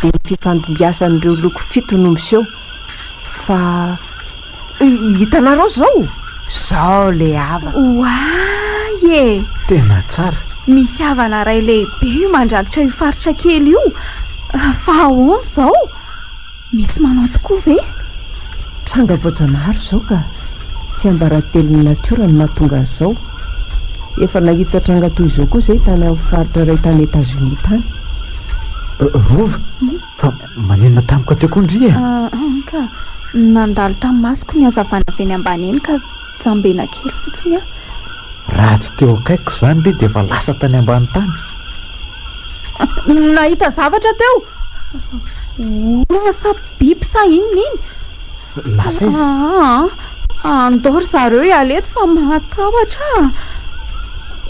de ny fifandombiasan'ireo loko fito no miseho. Fa hitanareo zao le havana. Oay tena tsara. Misy havana ray lehibe io mandrakitra io faritra kely io. Fa ahoana zao? Misy manao tokoa ve? Tranga voajanahary zao ka tsy ambaratelin'ny natiora ny mahatonga an'izao. Efa nahita tranga toy izao koa zay tany amin'ny faritra iray tany États-Unis tany. Rova fa manenina tamiko teo koa ndry ka nandalo tamin'ny masoko ny hazavana avy eny ambany eny ka jambena kely fotsiny raha tsy teo akaiko zany le de efa lasa tany ambany tany. Nahita zavatra teo? Lasa biby sa inona iny? Lasa izy andory zareo ialeto fa matahotra.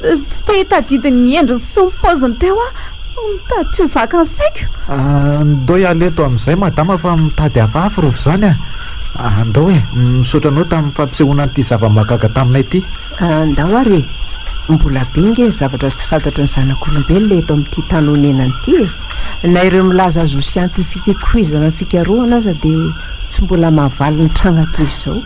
Tsy tehitadidiny endriny sy mipoziny teo mitady tsy ho zaka ny saiko. Ndao ialeto amin'izay madama fa mitady hafahafa rova zany andao misaotra anao tamin'ny fampisehoana n'ity zava-mahagaga taminay ity. Andao ary mbola be nge zavatra tsy fantatra ny zanak'olombelona eto amin'ity tanonenany ity na ireo milaza azo scientifique kuizana fikarohana aza de tsy mbola mahavaly ny tranga toy izao.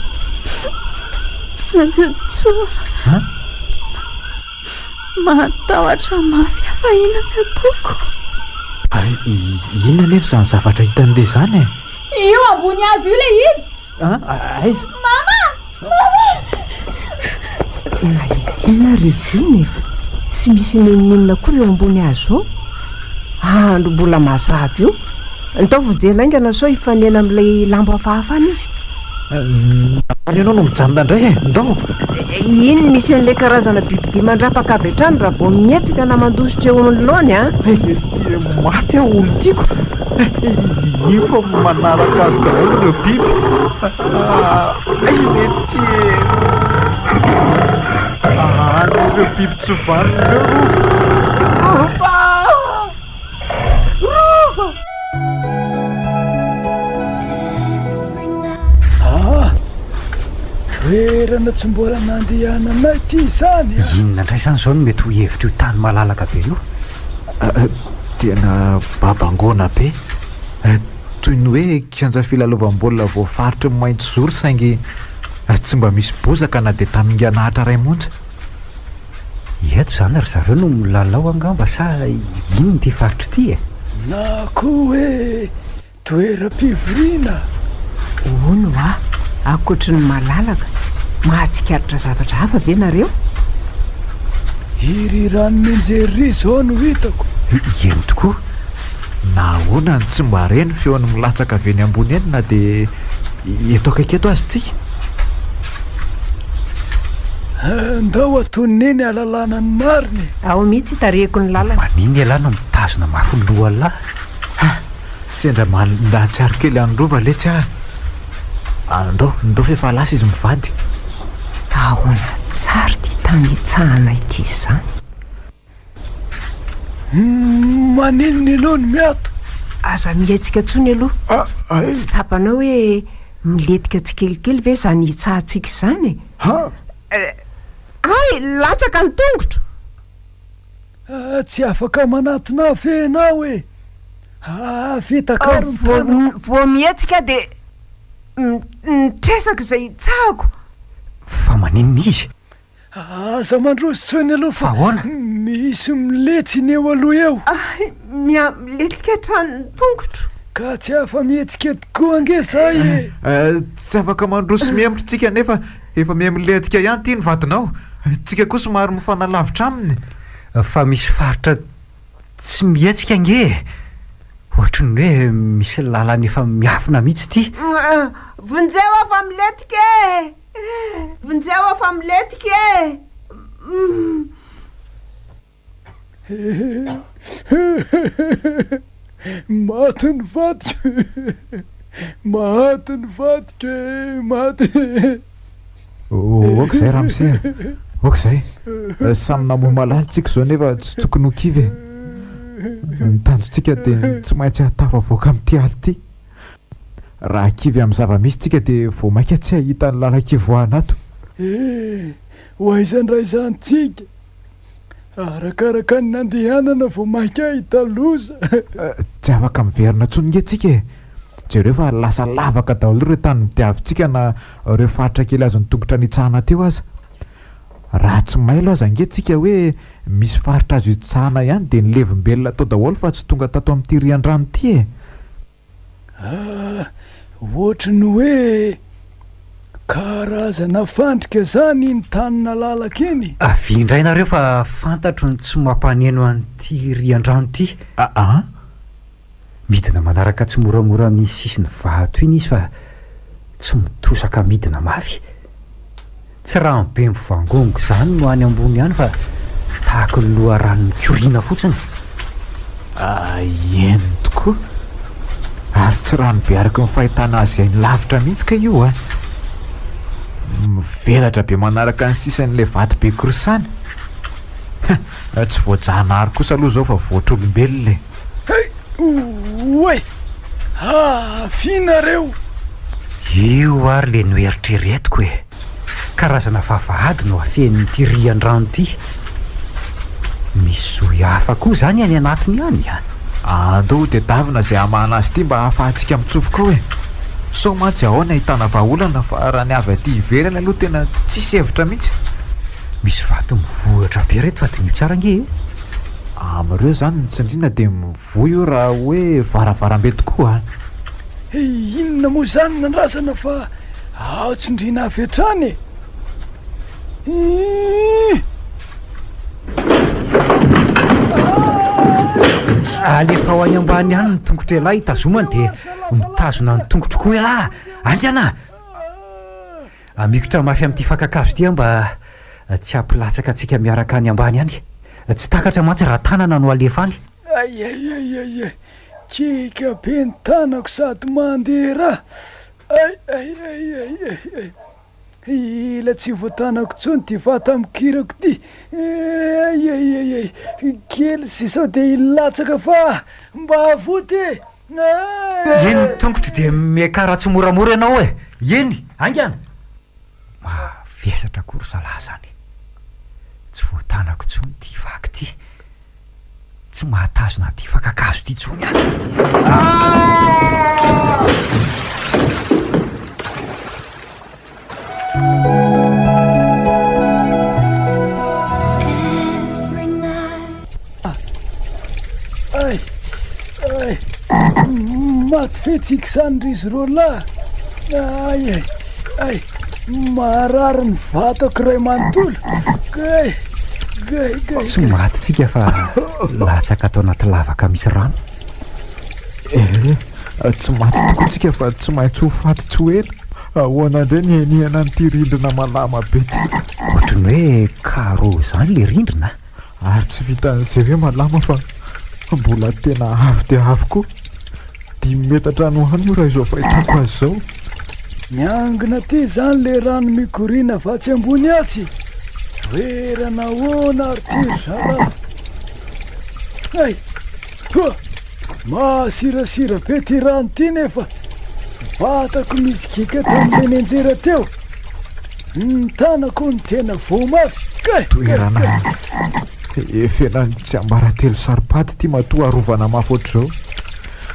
Matahotra mafy afa inona toko. Inona nefa zany zavatra hitan'le zany io ambony azo io le izy. Aiza? Mama! Nahitina reziny tsy misy neninenina koa eo ambony azo ao. Andro mbola mazava io. Ndao vojenaingana sao hifanena amin'ilay lambo hafahafana izy. Anao no mijanona indray ndao. iny misy an'ilay karazana bibidia mandrapaka avy hatrany raha vao mietsika na mandositra eo amin'loany a maty aho olo tiako ino fa manaraka azy daholo ireo biby mety ireo biby tsy vaniny ireo rofa toerana tsy mbola nandehananay ty izany inona indray zany zao no mety ho hevitra io tany malalaka be io tena babangona be toy ny hoe kianja filalaovam-baolina voafaritra maintsy zory saingy tsy mba misy bozaka na dia taminganahatra ray monja eto zany ry zareo no milalao angamba sa ino ty faritra ity e na koa hoe toeram-pivoriana ono a akoatra ny malalaka mahatsikaritra zavatra hafa ve nareo iry rano minjery zao no hitako eny tokoa na ahoana ny tsy mba reny feony milatsaka avy eny ambony eny na dia eto akaiky eto azy tsika ndao atoniny eny alalana ny mariny ao mihitsy hitarehiko ny lalana maniny ialahy no mitazona mafy lohalahy sendra mandatsary kely androva letsy ndao fefa lasa izy mivady ahoana tsary ty tany itsahana ity izany maninony aloha ny miato aza miatsika ntsony aloha tsy tsapanao hoe miletika tsikelikely ve zany itsahantsika izany ay latsaka ny tongotra tsy afaka manatona fenao hoe vao mietsika dia nitresaka izay itsahako fa maninona izy aza mandrozy tsony aloha fa ahoana misy miletsy ny eo aloha eo miletika hatrany tongotra ka tsy afa mietsika tokoa ange zay tsy afaka mandroso miemitra tsika nefa efa miamiletika ihany ty ny vadinao tsika koa somary mifanalavitra aminy fa misy faritra tsy mietsika nge ohatrany hoe misy lalana efa miafina mihitsy ty vonjeo afa miletika vonjeo afa miletika maty ny vadika maty ny vadika maty oka zay raha misea oka zay samy namoa malaly tsika zao nefa tsy tokony ho kivy ny tanjotsika dia tsy maintsy hatafa voaka amin'ity aly ity raha kivy amin'ny zava-misy tsika dia vo maika tsy hahita ny lala-kivoahana ato ho aizandray zanytsika arakaraka ny nandehanana vo maika hitaloza tsy afaka miverina ntsony nge tsika e jereo fa lasa lavaka daholo ireo tany mitiavintsika na reo faritra kely azo nitongotra nitsahana teo aza raha tsy mailo aza nge tsika hoe misy faritra azo itsahana ihany dia nilevimbelona tao daholo fa tsy tonga tato amin'ity rian-drano ity e ohatra ny hoe karazana fandrika zany ny tanina lalaka iny avy indray nareo fa fantatro ny tsy mampaneno an'ity rian-drano ity midina manaraka tsy moramora misy sisiny vato iny izy fa tsy mitosaka midina mafy tsy raha mibe mivangongo zany no any ambony ihany fa tahaka ny loha rano mikoriana fotsiny eny tokoa ary tsy raha nybe araka ny fahitana azy ay ny lavitra mihitsy ka io mivelatra be manaraka ny sisan'ilay vaty be korsany tsy voajanahary kosa aloha zao fa voatr'olombelona oe finareo io ary le noeritreretiko e karazana vavahady no afeny'ity rian-drano ity misy zohy hafa koa zany any anatiny ihany andao dia davina zay hamana azy ity mba hahafahantsika mitsofoka hoe so mantsy ahoana hitana vahaolana fa raha ny avy aty ivelana aloha tena tsisy hevitra mihitsy misy vato mivohatra be reto fa dinio tsara nge amireo zany nitsindriana dia mivoy io raha hoe varavarambe tokoa inona moa zany nandrasana fa aotsindriana avy hatrany alefa ho any ambany ihany ny tongotra elahy hitazomany dia mitazona ny tongotro koa elahy angana amikotra mafy amin'ity fankakazo ity mba tsy hampilatsaka antsika miaraka any ambany any tsy takatra mantsy raha tanana no alefany ay tsika be ny tanako sady mandeha raha ila tsy voatanako tsony ty vata amikirako ty ay kely sy sao de ilatsaka fa mba avoty eny tongotra de miakara tsy moramora ianao e eny angana mavesatra kory salahy zany tsy voatanako tsony ty vaky ty tsy mahatazona ty fankakazo ty tsony any maty fetsika zany ry izy ro lahy ay marary ny vatako ray manontolo gay tsy matytsika fa latsaka atao anaty lavaka misy rano tsy maty tokotsika fa tsy maintsy ho faty tsy hoela ahoana indray ny enihana nyity rindrina malama be ty ohatrany hoe karo zany le rindrina ary tsy vitan'izay hoe malama fa mbola tena avy de avy koa 10 metatra no hany raha izao fahitako azy zao miangina ty zany le rano mikorina vatsy ambony atsy toerana hoana ary ty zara ay masirasira be ty rano ty nefa vatako misy kika tamin'le ny anjera teo ny tanako ny tena vomafy toerana efenany tsy ambaratelo saripady ty matoa arovana mafy ohatr'izao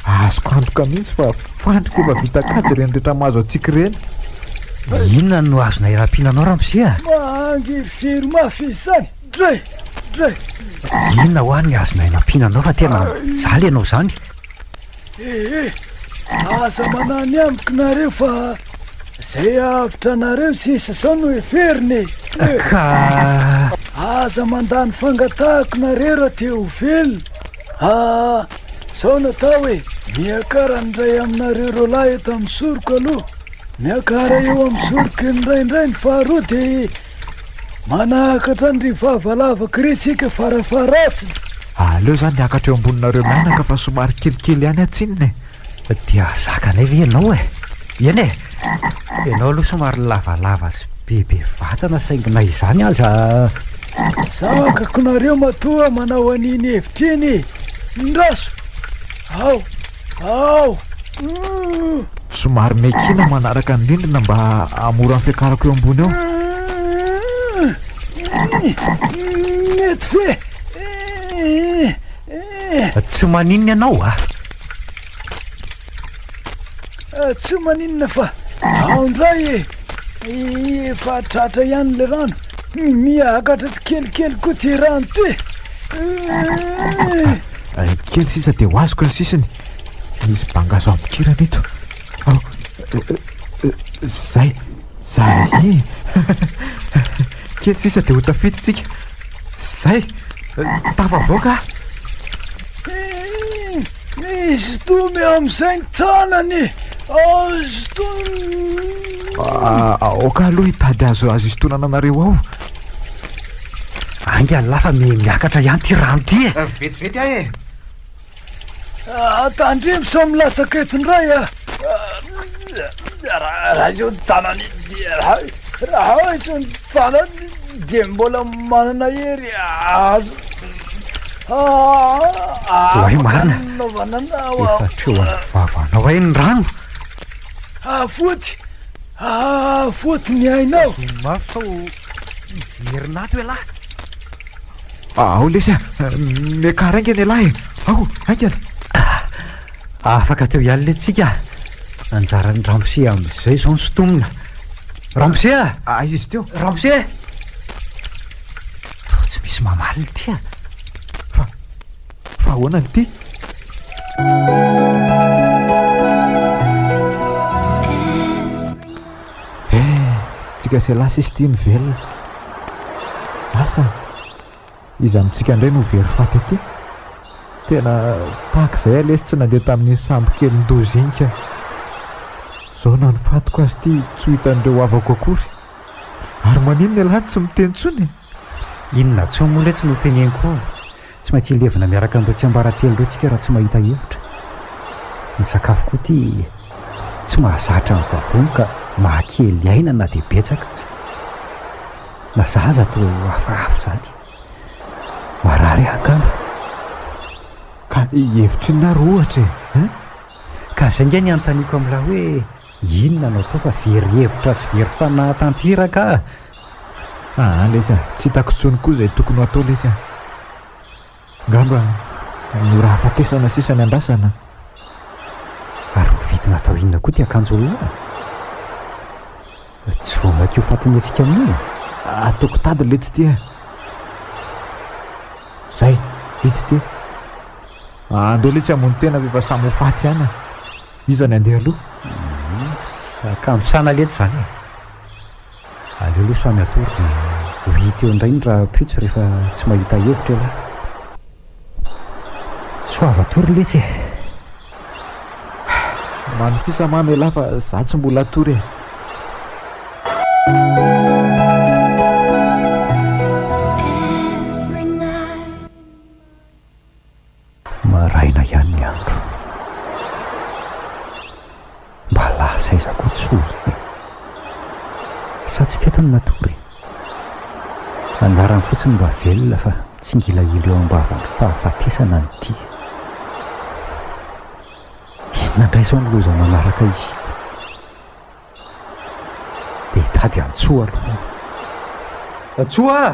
azoko antoka mihitsy fa fandrika efa vita katsy reny rehetra mahazo atsika reny inona no azona irampinanao ramsia mangifiry mafy izy zany dray inona ho any azona irampinanao fa tena jaly ianao zany aza manany amiko nareo fa zay avitra nareo sisa zao no eferiny ka aza mandany fangatahako nareo raha teo velona zao natao hoe miakara nyray aminareo ro lahy eto amin'ny soroko aloha miakara eo amin'ny soroko nraindray ny faharoa de manahakatra ny ry vavalavaky ry tsika farafaratsiny aleo zany niakatra eo amboninareo mianaka fa somary kelikely ihany atsinina dia zakanay ve ianao eny ianao aloha somary lavalava sy bebe vatana saingina izany aza zakako nareo matoa manao an'iny hevitra iny ndraso ao somary mekina manaraka ny rindrina mba amora ny fiakarako eo ambony ao mety fe tsy maninona ianao tsy maninona fa ao ndray efa tratra ihany le rano miakatra tsy kelikely koa ty rano ty kely sisa de ho azoko ny sisiny misy bangazo ampikirana eto zay kely sisa de ho tafiditsika zay tafavoaka izy tomy am'izay ny tanany azy aoka aloha hitady azo izy tonana anareo ao anga lafa miakatra ihany ty rano ty vetivety ahy atandremo sao milatsaka etondray raha izo ny tanany raha izo ny tanany de mbola manana hery azo oay marina efa treo any vavanao ay ny rano foty ny ainao mafy sao iverinato e lahy ao lesa miakara aingany alahy ao aingana afaka teo ihany le tsika anjarany ramose am'izay zao ny sotomina ramose izy izy teo ramose to tsy misy mamaliny ty fa ahoanany ty tsika sy lahy sisy ty mivelona asa izy amintsika indray no very faty aty tena tahaka izay alesy tsy nandeha tamin'iny sambo kely ndozy inika zao na nyfatoko azy ity tsy ho hitan'ireo havako akory ary maninona alahy tsy miteny tsony inona tso moa le tsy no teneniko ao tsy maintsy ilevina miaraka amin'ireo tsy ambaratelo ireo tsika raha tsy mahita hevitra ny sakafo koa ty tsy mahazatra ny vavony ka mahakely aina na dia betsaka aza na zaza to hafahafa zany marary angamba ka hevitry na ro ohatra e ka zay nga ny anontaniako amin'lahy hoe inona anao tao fa very hevitra sy very fanatanteraka lesa tsy hitako tsony koa zay tokony ho atao lesa ngamba no raha fatesana sisany andrasana ary ho vitina atao inona koa ty akanjo olona tsy vomakeo fatiny atsika amin'io ataoko tady le tsy tia zay vity ty andeo le tsy hamono tena efa samy ho faty ihany izany andeha aloha akanjo sana letsy zany e aleo aloha samy atory dia ho hita eo indray ny raha pitso rehefa tsy mahita hevitra ela soava tory letsy e manofisa mamy elahy fa za tsy mbola atory e maraina ihany ny andro mba lasa izako tsohy sa tsy teto ny matory anarany fotsiny mba velona fa tsy ngilahilo eo ambavany fahafatesana ny ty inona indray zao ny loza manaraka izy dia hitady antsoa aloha tsoa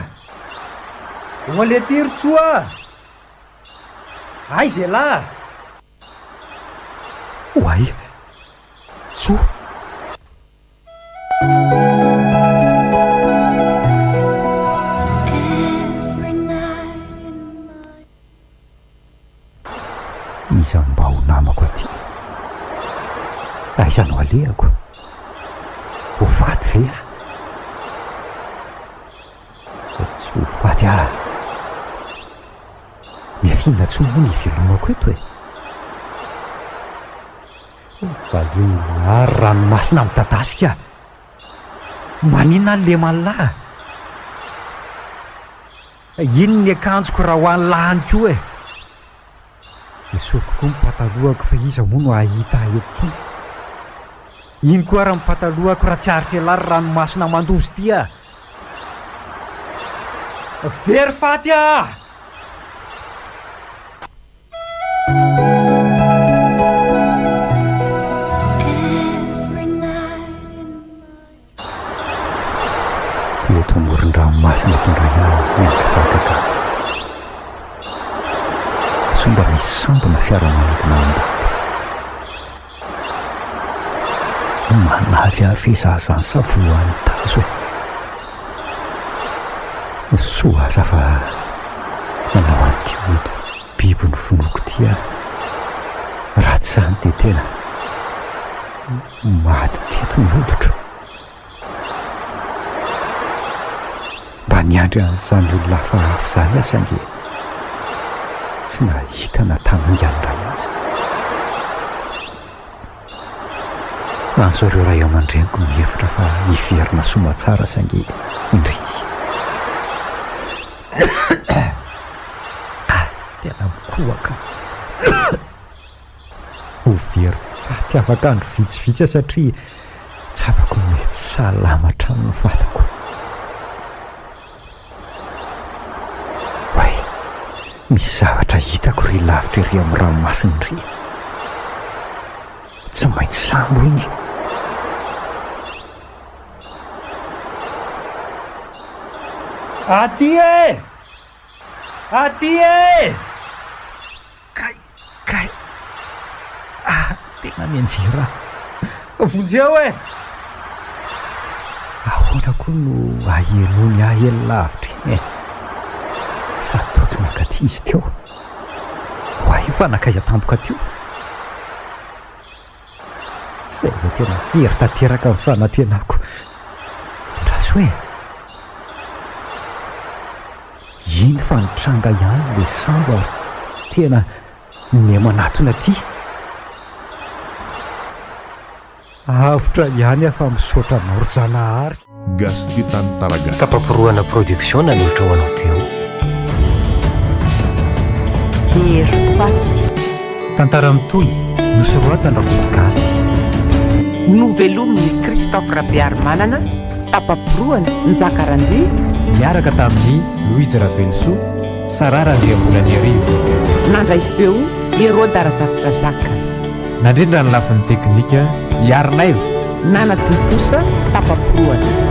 oale tiry tsoa ay zay lahy oay tsoa iza mba ho namako aty aiza no alehako ho faty ve tsy ho faty miafinona tso moa ny velomako eto e valina ranomasina midadasika maninona ny leman'lahy ino ny akanjoko raha ho any lahany koa e isoko koa mipatalohako fa iza moa no ahita etontsony ino koa raha mipatalohako raha tsy aritra elary ranomasina mandozy ty very faty eto amoron-dranomasina tondray miandro fakaka somba misy sambona fiara-manidina andalo manavy ary fehizahazany savoany tazo e soa aza fa manao an'ity ody biby ny vonoko tia raha tsy zany dia tena maty teto ny oditra mba niandry an'izany olona hafahafa zany asange tsy nahita na tamangan'ray azy an'izao ireo ray aman-dreniko mihevitra fa hiverina somatsara sange indrizy tena mikoaka ho very faty afaka andro vitsivitsy satria tsapako mety salama hatramin'ny vatako way misy zavatra hitako ry lavitra ry amin'ny ranomasiny ry tsy maintsy sambo iny aty e kay tena mianjera vonjeo e ahoana koa no ahelony ahely lavitra iny e sady toa tsy nakaty izy teo hoay fa nakaiza tampoka teo zay va tena very tanteraka amin'ny fanantenako ndraso hoe iny fa nitranga ihany le sambo ary tena miamanatona aty avotra ihany afa misaotra maory-janahary Gaspitan Taragas. Kapaporoana production nanohitra ho anao teo. Hery faty tantara mitoy nosoratana podcast novelomin'ny Christophe Rabearmanana tapaporoana Njakarandry miaraka tamin'ny Louise Ravelso Sarara Andriambolany Arivo nandray feo Hérode Arazafitra Zaka nandrindra ny lafin'ny teknika Yarnaivo Nana Tontosa tapaporoana